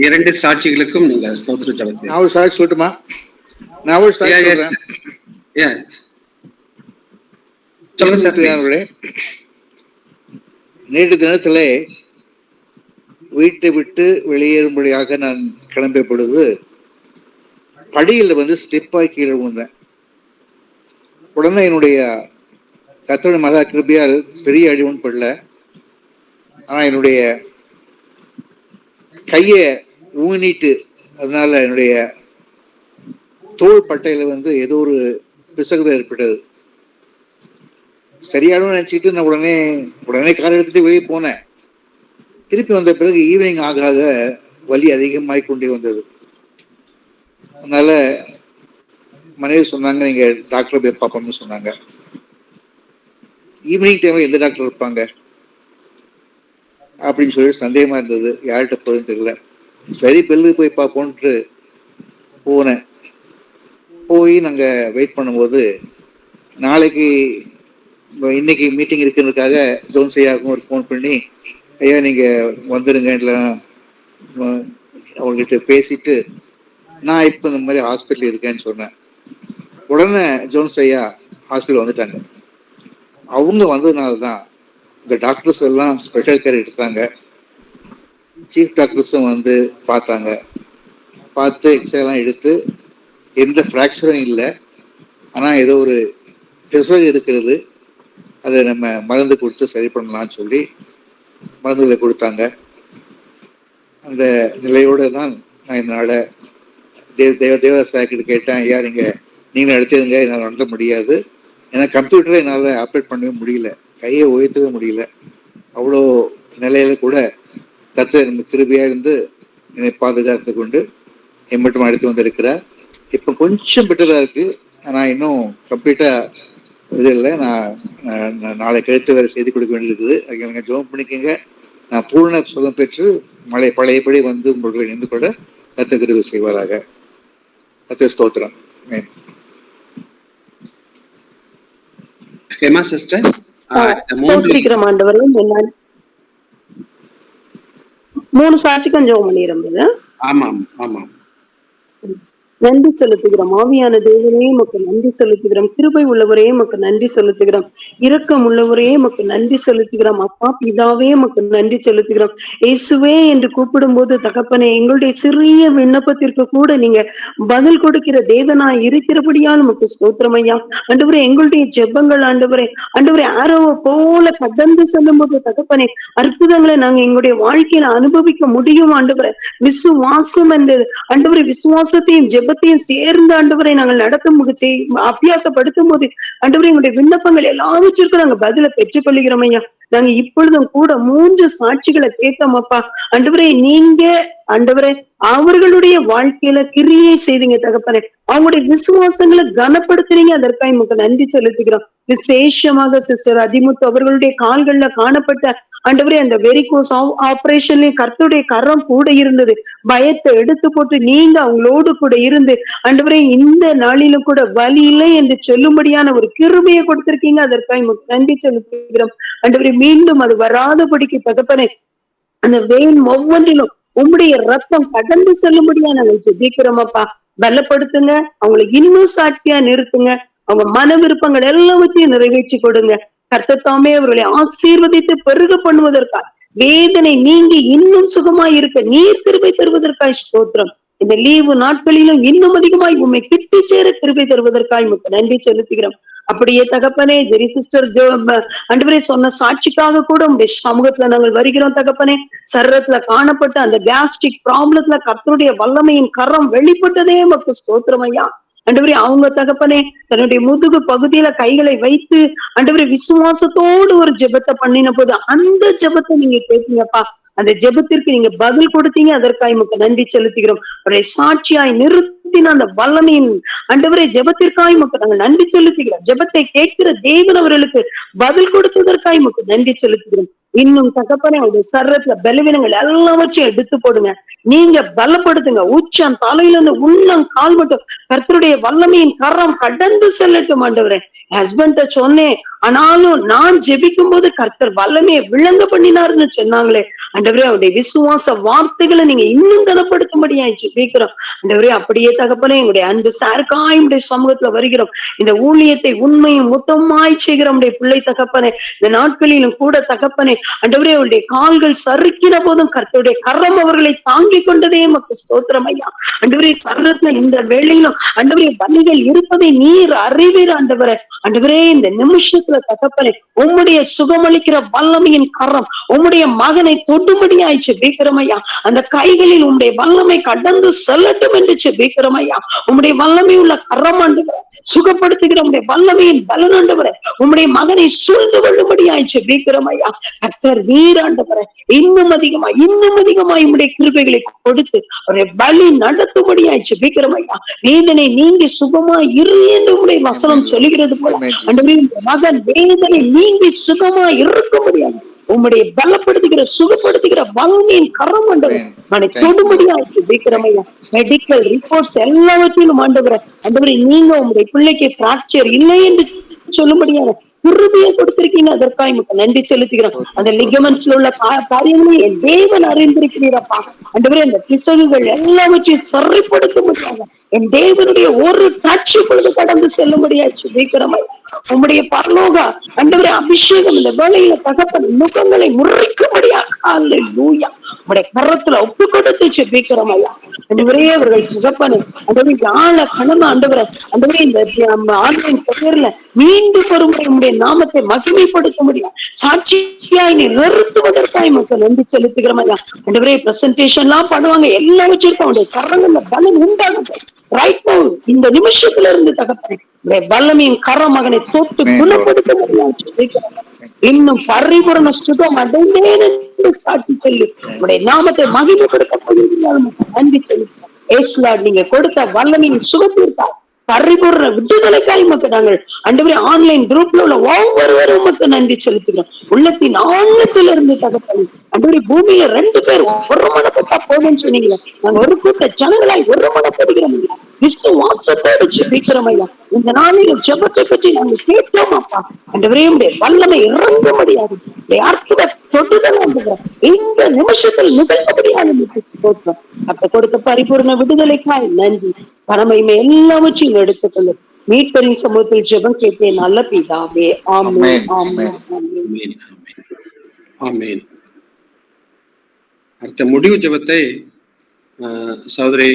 2 சாட்சிகளுக்கும் நீங்க ஸ்தோத்திர ஜெபத்தை. நான் ஒரு சாட்சி சொல்லட்டுமா? நான் ஒரு சாட்சி சொல்றேன். சொல்லுங்க சார். நேற்று தினத்திலே வீட்டை விட்டு வெளியேறும்படியாக நான் கிளம்பிய பொழுது படியில் ஸ்லிப்பாகி கீழே விழுந்தேன். உடனே என்னுடைய கர்த்தருடைய மகா கிருபையால் பெரிய அடி ஒன்றும் படல. ஆனா என்னுடைய கையை ஊனிட்டு, அதனால என்னுடைய தோள் பட்டையில ஏதோ ஒரு பிசகுதல் ஏற்பட்டது. சரியானு நினைச்சுக்கிட்டு நான் உடனே கார் எடுத்துட்டு வெளியே போனேன். திருப்பி வந்த பிறகு ஈவினிங் ஆக ஆக வலி அதிகமாகிக் கொண்டே வந்தது. அதனால மனைவி சொன்னாங்க, நீங்க டாக்டர் போய் பார்ப்போம்னு சொன்னாங்க. ஈவினிங் டைம்ல எந்த டாக்டர் இருப்பாங்க அப்படின்னு சொல்லி சந்தேகமா இருந்தது. யார்கிட்ட போகுதுன்னு தெரியல. சரி, பெல்லுக்கு போய் பார்ப்போன்ட்டு போனேன். போய் நாங்க வெயிட் பண்ணும்போது இன்னைக்கு மீட்டிங் இருக்குன்றதுக்காக ஜோன்ஸ் ஐயாவுக்கும் ஒரு ஃபோன் பண்ணி, ஐயா நீங்க வந்துருங்க, இல்லை அவங்ககிட்ட பேசிட்டு நான் இப்போ இந்த மாதிரி ஹாஸ்பிட்டல் இருக்கேன்னு சொன்னேன். உடனே ஜோன்ஸ் ஐயா ஹாஸ்பிட்டல் வந்துட்டாங்க. அவங்க வந்ததுனால தான் இந்த டாக்டர்ஸ் எல்லாம் ஸ்பெஷல் கேர் எடுத்தாங்க. சீஃப் டாக்டர்ஸும் பார்த்தாங்க. பார்த்து எக்ஸ்ரேலாம் எடுத்து எந்த ஃப்ராக்சரும் இல்லை, ஆனால் ஏதோ ஒரு பிசகு இருக்கிறது, அதை நம்ம மருந்து கொடுத்து சரி பண்ணலாம்னு சொல்லி மருந்துகளை கொடுத்தாங்க. அந்த நிலையோடு தான் நான் இதனால தேவதாசாக்கிட்ட கேட்டேன், ஐயா நீங்கள் நடத்திடுங்க, என்னால் நடத்த முடியாது. ஏன்னா கம்ப்யூட்டரை என்னால் ஆப்ரேட் பண்ணவே முடியல, கையை உயர்த்தவே முடியல. அவ்வளோ நிலையில கூட கர்த்தர் கிருபையா இருந்து என்னை பாதுகாத்து கொண்டு என் மட்டும் அடுத்து வந்திருக்கிறார். இப்போ கொஞ்சம் பெட்டரா இருக்கு, ஆனால் இன்னும் கம்ப்ளீட்டா இது இல்லை. நான் நாளை கழுத்து வேற செய்தி கொடுக்க வேண்டியிருக்குது. எனக்கு ஜோம் பண்ணிக்கங்க. நான் பூர்ண சுகம் பெற்று பழையபடி உங்களுக்கு இணைந்து கொள்ள கர்த்தர் கிருபை செய்வாராக. கர்த்தர் ஸ்தோத்திரம். ஹேமா சிஸ்டர், ஸ்தோத்திரிக்கிறோம் ஆண்டவரே. 3 சாட்சிக்கும் ஜெபம் பண்ணிருந்தது. ஆமாம் ஆமாம். நன்றி செலுத்துகிறோம். ஆவியான தேவனே உமக்கு நன்றி செலுத்துகிறோம். கிருபை உள்ளவரே உமக்கு நன்றி செலுத்துகிறோம். இரக்கம் உள்ளவரே உமக்கு நன்றி செலுத்துகிறோம். அப்பா பிதாவே உமக்கு நன்றி செலுத்துகிறோம். இயேசுவே என்று கூப்பிடும் போது தகப்பனே, எங்களுடைய சிறிய விண்ணப்பத்திற்கு கூட நீங்க பதில் கொடுக்கிற தேவனாய் இருக்கிறபடியால் உமக்கு ஸ்தோத்திரம் ஐயா. ஆண்டவரே, எங்களுடைய ஜெபங்கள் ஆண்டவரே ஆரோவை போல கடந்து செல்லும் போது தகப்பனே, அற்புதங்களை நாங்க எங்களுடைய வாழ்க்கையில அனுபவிக்க முடியும் ஆண்டவரே. விசுவாசம் என்றது ஆண்டவரே, விசுவாசத்தையும் ஜெபத்தையும் சேர்ந்து ஆண்டவரை நாங்கள் நடத்தும் அபியாசப்படுத்தும் போது ஆண்டவரே, எங்களுடைய விண்ணப்பங்கள் எல்லாவற்றிற்கும் நாங்க பதில பெற்றுக் கொள்கிறோம் ஐயா. நாங்க இப்பொழுதும் கூட 3 சாட்சிகளை கேட்டோம் அப்பா. ஆண்டவரே, நீங்க ஆண்டவரே அவர்களுடைய வாழ்க்கையில கிரியை செய்தீங்க தகப்பனே. அவங்களுடைய விசுவாசங்களை கனப்படுத்துறீங்க, அதற்காக நமக்கு நன்றி செலுத்துகிறோம். விசேஷமாக சிஸ்டர் அதிமுத்து அவர்களுடைய கால்கள்ல காணப்பட்ட ஆண்டவரே அந்த வெரிகோஸ் ஆபரேஷன்லயும் கர்த்தருடைய கரம் கூட இருந்தது. பயத்தை எடுத்து போட்டு நீங்க அவங்களோடு கூட இருந்து ஆண்டவரே இந்த நாளிலும் கூட வலி இல்லை என்று சொல்லும்படியான ஒரு கிருபையை கொடுத்திருக்கீங்க, அதற்காக நமக்கு நன்றி செலுத்துகிறோம். ஆண்டவரே, மீண்டும் அது வராதபடிக்கு தகப்பனே அந்த வேன் ஒவ்வொன்றிலும் உம்முடைய ரத்தம் கடந்து செல்லும்படியா நாங்கள் ஜெபிக்கிறோம் அப்பா. பலப்படுத்துங்க, அவங்களை இன்னும் சாட்சியா நிறுத்துங்க. அவங்க மன விருப்பங்கள் எல்லாவற்றையும் நிறைவேற்றி கொடுங்க. கர்த்தர் தாமே அவர்களை ஆசீர்வதித்து பெருக பண்ணுவதற்காக, வேதனை நீங்கி இன்னும் சுகமாய் இருக்க நீர் கிருபை தருவதற்காய் ஸ்தோத்திரம். இந்த லீவு நாட்களிலும் இன்னும் அதிகமாய் உண்மை கிட்டி சேர கிருபை தருவதற்காய் நன்றி செலுத்துகிறோம். அப்படியே தகப்பனே, ஜெரி சிஸ்டர் ஆண்டவரே சொன்ன சாட்சிக்காக கூட உங்களுடைய சமூகத்துல நாங்கள் வருகிறோம் தகப்பனே. சரீரத்துல காணப்பட்ட அந்த கேஸ்ட்ரிக் ப்ராப்ளத்துல கர்த்தருடைய வல்லமையின் கரம் வெளிப்பட்டதே நமக்கு ஸ்தோத்திரம் ஐயா. ஆண்டவரே, அவங்க தகப்பனே தன்னுடைய முதுகு பகுதியில கைகளை வைத்து ஆண்டவரே விசுவாசத்தோடு ஒரு ஜெபத்தை பண்ணின போது அந்த ஜெபத்தை நீங்க கேட்டீங்கப்பா. அந்த ஜெபத்திற்கு நீங்க பதில் கொடுத்தீங்க, அதற்காக நமக்கு நன்றி செலுத்துகிறோம். அவருடைய சாட்சியாய் நிறுத்தின அந்த வல்லமையின் ஆண்டவரே ஜெபத்திற்காய் நமக்கு நாங்கள் நன்றி செலுத்துகிறோம். ஜெபத்தை கேட்கிற தேவன் அவர்களுக்கு பதில் கொடுத்ததற்காய் நமக்கு நன்றி செலுத்துகிறோம். இன்னும் தகப்பனே அவருடைய சரீரத்துல பலவீனங்கள் எல்லாவற்றையும் எடுத்து போடுங்க. நீங்க பலப்படுத்துங்க. உச்சம் தலையில இருந்து உள்ளம் கால் மட்டும் கர்த்தருடைய வல்லமையின் கரம் கடந்து செல்லட்டும் ஆண்டவரே. ஹஸ்பண்ட சொன்னேன், ஆனாலும் நான் ஜெபிக்கும் போது கர்த்தர் வல்லமையை விளங்க பண்ணினாருன்னு சொன்னாங்களே ஆண்டவரே, அவருடைய விசுவாச வார்த்தைகளை நீங்க இன்னும் கனப்படுத்தும்படியா ஜெபிக்கிறோம் ஆண்டவரே. அப்படியே தகப்பனே எங்களுடைய அன்பு சாருக்காய் உடைய சமூகத்துல வருகிறோம். இந்த ஊழியத்தை உண்மையும் மொத்தமாய் செய்கிறோம் பிள்ளை தகப்பனே. இந்த நாட்களிலும் கூட தகப்பனே ஆண்டவரே, அவருடைய கால்கள் சறுக்கிற போதும் கர்த்தருடைய கரம் அவர்களை தாங்கிக் கொண்டதே மக்கள் ஸ்தோத்திரம் ஐயா. ஆண்டவரே, சரீரத்துல இந்த வேளையிலும் ஆண்டவரே வலிகள் இருப்பதை நீர் அறிவீர் ஆண்டவரே. ஆண்டவரே, இந்த நிமிஷத்துல தகப்பனே உம்முடைய சுகமளிக்கிற வல்லமையின் கரம் உம்முடைய மகனை தொடும்படியாய் ஜெபிக்கிறோம் ஐயா. அந்த கைகளில் உம்முடைய வல்லமை கடந்து செல்லட்டும் என்று ஜெபிக்கிறோம் ஐயா. உம்முடைய வல்லமை உள்ள கரம் ஆண்டவரே, சுகப்படுத்துகிற உம்முடைய வல்லமையின் பலன் ஆண்டவரே, உம்முடைய மகனை சூழ்ந்து கொள்ளும்படியாய் ஜெபிக்கிறோம் ஐயா. கர்த்தர் நீர் ஆண்டவரே இன்னும் அதிகமாய் உம்முடைய கிருபைகளை கொடுத்து அவரை பலி நடத்தும்படியாய் ஜெபிக்கிறோம் ஐயா. வேதனை நீங்கி சுகமாய் இரு என்று உம்முடைய வசனம் சொல்லுகிறது போல ஆண்டவரே, மகன் வேதனை நீங்கி சுகமாய் இருக்கும்படியாக உம்முடைய பலப்படுத்துகிற சுகப்படுத்துகிற வல்லமையின் கரம் ஆண்டவரே அவனை தொடும்படியாய் ஜெபிக்கிறோம் ஐயா. மெடிக்கல் ரிப்போர்ட்ஸ் எல்லாவற்றிலும் ஆண்டவரே நீங்க உம்முடைய பிள்ளைக்கு பிராக்சர் இல்லை என்று சொல்லும்படியாக கிருபையை கொடுத்திருக்கீங்க. அதற்காக நமக்கு நன்றி செலுத்துகிறோம். அந்த லிகமெண்ட்ஸ்ல உள்ள காரியங்களை என் தேவன் அறிந்திருக்கிறீரப்பா ஆண்டவரே. அந்த பிசகுகள் எல்லாவற்றையும் சரிப்படுத்த முடியாத என் தேவனுடைய ஒரு காட்சி பொழுது கடந்து செல்லும்படியாச்சு ஜெபிக்கிறோம். உம்முடைய பரலோக ஆண்டவரே அபிஷேகம் இந்த வேளையில தகப்பன் முகங்களை முறைக்கும்படியாக அல்லேலூயா உம்முடைய கரத்துல ஒப்பு கொடுத்து ஜெபிக்கிறோம் ஐயா. ஆண்டவரே, அவர்கள் தகப்பனை ஆண்டவரே ஆள கணவன் ஆண்டவரை ஆண்டவரே இந்த ஆன்லைன் பெயர்ல மீண்டும் ஒருமுறை உம்முடைய நாமத்தை மகிமைப்படுத்த முடியும் சாட்சியாய் நீ நிறுத்துவதற்காய் மக்கள் நன்றி செலுத்துகிறோம் ஐயா. ஆண்டவரே, பிரசன்டேஷன் எல்லாம் பண்ணுவாங்க, எல்லா வச்சிருக்கோம் அவருடைய கரங்கள்ல பலன் உண்டாகும் ரைட் நவ இந்த நிமிஷத்துல இருந்து தகப்பனே வல்லமையின் கரம் மகனை தொட்டு குணப்படுத்த முடியும். இன்னும் பரிபூரண சுகம் அடைந்தேன் என்று சாட்சி சொல்லி உடைய நாமத்தை மகிமைப்படுத்த போகிறீர்கள். நன்றி செலுத்துகிறோம். ஏசுலாட் நீங்க கொடுத்த வல்லமையின் சுகத்திற்காக பரிபூர்ண விடுதலைக்காய் மக்கள் நாங்கள் ஆண்டவரே ஆன்லைன் குரூப்ல உள்ள ஒவ்வொருவரும் மக்கள் நன்றி செலுத்துகிறோம். உள்ளத்தின் ஆழத்திலிருந்து தகப்பனே ஆண்டவரே, பூமியில 2 பேர் ஒரு மனப்பட்டா போதும்னு சொன்னீங்களே, நாங்க ஒரு கூட்ட ஜனங்களாய் ஒரு மனப்படுகிறோம். விசுவாசத்தோடு ஜெபிக்கிறோம் ஐயா. இந்த நாளில் ஜெபத்தை பற்றி நாங்கள் கேட்கிறோம் அப்பா. ஆண்டவரே, வல்லமை இறங்கும்படியாக அற்புத தொடுதல் இந்த நிமிஷத்தில் நிகழ்ந்தபடியாக போற்றோம். அப்ப கொடுத்த பரிபூர்ண விடுதலைக்காய் நன்றி. பரமையுமே எல்லாவற்றையும் எடுத்துக்கொள்ளும் மீட்பரின் சமூகத்தில் ஜெபம் கேட்பேன் நல்ல பிதாவே. ஆமென், ஆமென், ஆமென், ஆமென். அடுத்த முடிவு ஜெபத்தை சகோதரி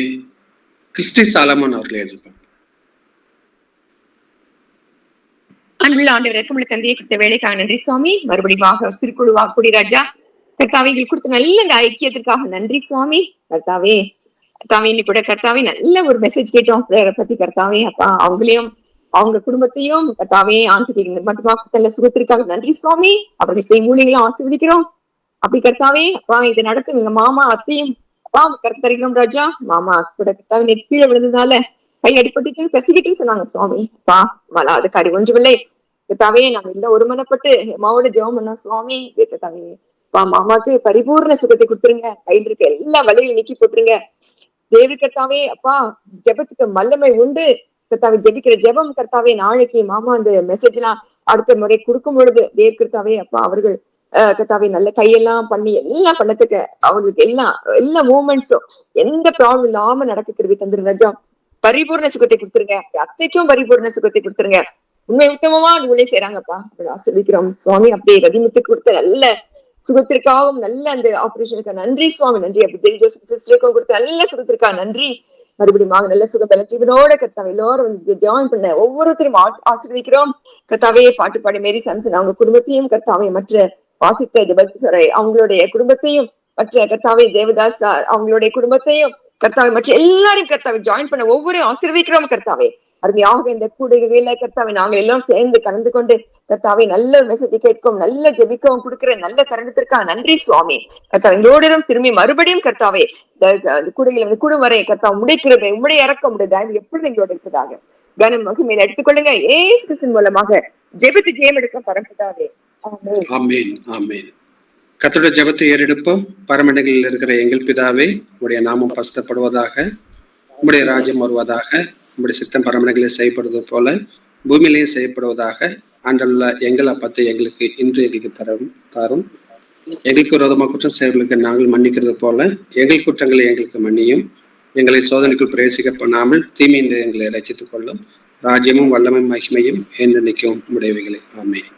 கிறிஸ்டி சாலமன் அவர்கள் எழுதியிருப்பார். அன்புள்ள ஆண்டவருக்கு உங்களுக்கு தந்தையை கொடுத்த வேலைக்காக நன்றி சுவாமி. மறுபடியும் சிறுகுழுவாக கூடி ராஜா கர்த்தாவே எங்களுக்கு கொடுத்த நல்ல இந்த ஐக்கியத்திற்காக நன்றி சுவாமி. கர்த்தாவே இன்னைக்கு கூட கர்த்தாவே நல்ல ஒரு மெசேஜ் கேட்டோம் பிரேயரை பத்தி கர்த்தாவே. அப்பா அவங்களையும் அவங்க குடும்பத்தையும் கர்த்தாவே ஆண்டு மட்டுமா நல்ல சுகத்திற்காக நன்றி சுவாமி. அவர்கள் செய்யும் ஊழியர்களும் ஆசீர்வதிக்கிறோம். அப்படி கர்த்தாவே அப்பா இதை நடக்கும் எங்க மாமா அத்தையும் அப்பா கர்த்தரிக்கிறோம் ராஜா. மாமா கூட கர்த்தாவே கீழே விழுந்ததுனால கை அடிப்பட்டு பெசிக்கிட்டு சொன்னாங்க சுவாமி. அப்பா அதுக்கு அறி ஒன்றுமில்லை கர்த்தாவே. நாங்க இந்த ஒருமனப்பட்டு அம்மாவோட ஜெபம் பண்ணோம் சுவாமி. கர்த்தாவே அப்பா மாமாக்கு பரிபூர்ண சுகத்தை கொடுத்துருங்க. கையில் இருக்க எல்லா வழியும் நீக்கி போட்டுருங்க தேவி கர்த்தாவே. அப்பா ஜெபத்துக்கு வல்லமை உண்டு கர்த்தாவே. ஜெபிக்கிற ஜெபம் கர்த்தாவே நாளைக்கு மாமா அந்த மெசேஜ் எல்லாம் அடுத்த முறை கொடுக்கும் பொழுது தேவி கர்த்தாவே அப்பா அவர்கள் கர்த்தாவே நல்ல கையெல்லாம் பண்ணி எல்லாம் பண்ணத்துக்கு அவங்களுக்கு எல்லா மூமெண்ட்ஸும் எந்த ப்ராப்ளம் இல்லாம நடக்கிறது தந்துருங்க ராஜா. பரிபூர்ண சுகத்தை கொடுத்துருங்க. அத்தைக்கும் பரிபூர்ண சுகத்தை கொடுத்துருங்க. உண்மை உத்தமமா அது உள்ளே செய்யறாங்கப்பா. ஆசீர்வதிக்கிறோம் சுவாமி. அப்படியே ரதிமுத்துக்கு கொடுத்த நல்ல சுகத்திற்காகவும் நல்ல அந்த ஆபரேஷனுக்கு நன்றி சுவாமி. நன்றி. அப்படி சிஸ்டருக்கும் கொடுத்த நல்ல சுகத்திற்காக நன்றி. மறுபடியும் நல்ல சுகபல ஜீவனோட கர்த்தாவே எல்லோரும் ஜாயின் பண்ண ஒவ்வொருத்தரும் ஆசீர்வதிக்கிறோம் கர்த்தாவே. பாட்டு பாடி மேரி சம்சன் அவங்க குடும்பத்தையும் கர்த்தாவே, மற்ற வாசித்த ஜெபத்துறை அவங்களுடைய குடும்பத்தையும், மற்ற கர்த்தாவே தேவதாஸ் அவங்களுடைய குடும்பத்தையும் கர்த்தாவே, மற்ற எல்லாரையும் கர்த்தாவே ஜாயின் பண்ண ஒவ்வொரு ஆசீர்வதிக்கிறோம் கர்த்தாவே. அருமையாக இந்த கூடுகையில கர்த்தாவே நாங்கள் எல்லாம் சேர்ந்து கலந்து கொண்டு கர்த்தாவே நல்ல மெசேஜ் கேட்கும் நல்ல ஜெபிக்கவும் கொடுக்கிற நல்ல தருணத்திற்காக நன்றி சுவாமி. கர்த்தாவே எங்களோடும் திரும்பி மறுபடியும் கர்த்தாவே கூடுகையில கூடும் வரை கர்த்தா உடைக்கிறது உடைய இறக்க முடியாது எப்பொழுது எங்களோட இருப்பதாக கனம் மகிமையில எடுத்துக்கொள்ளுங்க. ஏசு கிறிஸ்துவின் மூலமாக ஜெபித்து ஜெயம் எடுக்க பரம்பிதாவே. ஆமென், ஆமென், ஆமென். கர்த்தருடைய ஜெபத்தை ஏறெடுப்போம். பரமண்டங்களில் இருக்கிற எங்கள் பிதாவே, உம்முடைய நாமம் பரிசுத்தப்படுவதாக, உம்முடைய ராஜ்யம் வருவதாக, உம்முடைய சித்தம் பரமண்டங்களில் செய்யப்படுவது போல பூமியிலேயும் செய்யப்படுவதாக. அன்றுள்ள எங்கள் அப்பத்தை எங்களுக்கு இன்று எங்களுக்கு தாரும். எங்களுக்கு விரோதமாக குற்றம் செய்வர்களுக்கு நாங்கள் மன்னிக்கிறது போல எங்கள் குற்றங்களை எங்களுக்கு மன்னியும். எங்களை சோதனைக்குள் பிரவேசிக்க பண்ணாமல் தீமையின்றி எங்களை ரட்சித்துக் கொள்ளும். ராஜ்யமும் வல்லமையும் மகிமையும் என்று நிற்கும் உடையவைகளே. ஆமென்.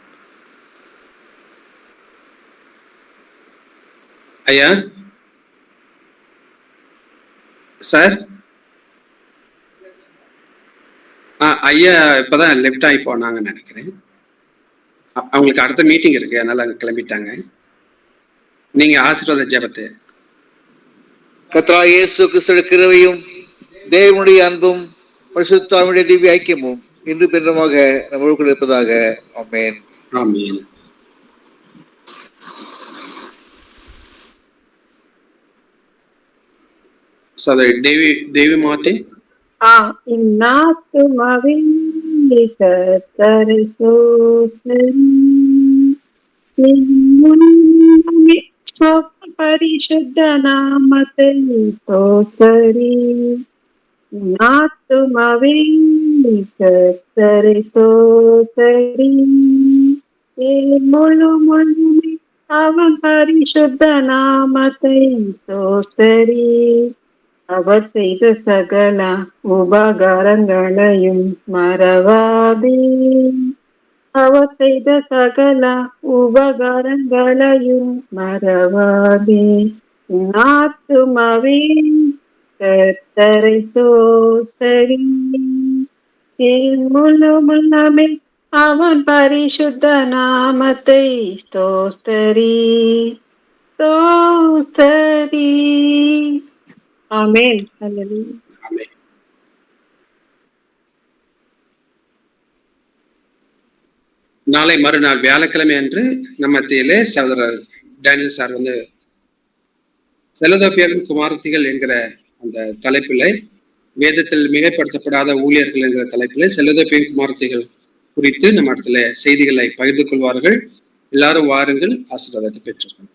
ஐயா சார், ஐயா இப்பதான் லெஃப்ட் ஆகி போனாங்கன்னு நினைக்கிறேன். அவங்களுக்கு அடுத்த மீட்டிங் இருக்கு, அதனால அங்க கிளம்பிட்டாங்க. நீங்க ஆசீர்வாத ஜெபத்தை. கர்த்தராகிய இயேசு கிறிஸ்துவின் கிருபையும் தேவனுடைய அன்பும் பரிசுத்த ஆவியுடைய திவ்ய ஐக்கியமும் இன்று பின்னமாக நம்மளுக்கு இருப்பதாக. ஆமென். ஆமென். சகோதரி தேவி மாத்தி. கர்த்தரை சோதரி பரிசுத்த நாமத்தை சோதரி ஆத்துமாவே கர்த்தரை சோதரி முழுமே அவன் பரிசுத்த நாமத்தை சோதரி. அவர் செய்த சகல உபகாரங்களையும் மறவாதே. அவர் செய்த சகல உபகாரங்களையும் மறவாதே. ஆத்துமாவே கர்த்தரை சோதரி முழுமே அவன் பரிசுத்த நாமத்தை ஸ்தோத்திரி ஸ்தோத்திரி. ஆமென். ஹல்லேலூயா. ஆமென். நாளை மறுநாள் வியாழக்கிழமை அன்று நம்ம மத்தியிலே சகோதரர் டேனியல் சார் வந்து செலதோப்பியாவின் குமாரத்திகள் என்கிற அந்த தலைப்பிலே, வேதத்தில் மிகைப்படுத்தப்படாத ஊழியர்கள் என்கிற தலைப்பிலே செலதோப்பியின் குமாரத்திகள் குறித்து நம்ம இடத்துல செய்திகளை பகிர்ந்து கொள்வார்கள். எல்லாரும் வாருங்கள், ஆசீர்வாதத்தை பெற்றுக்கொள்ளும்.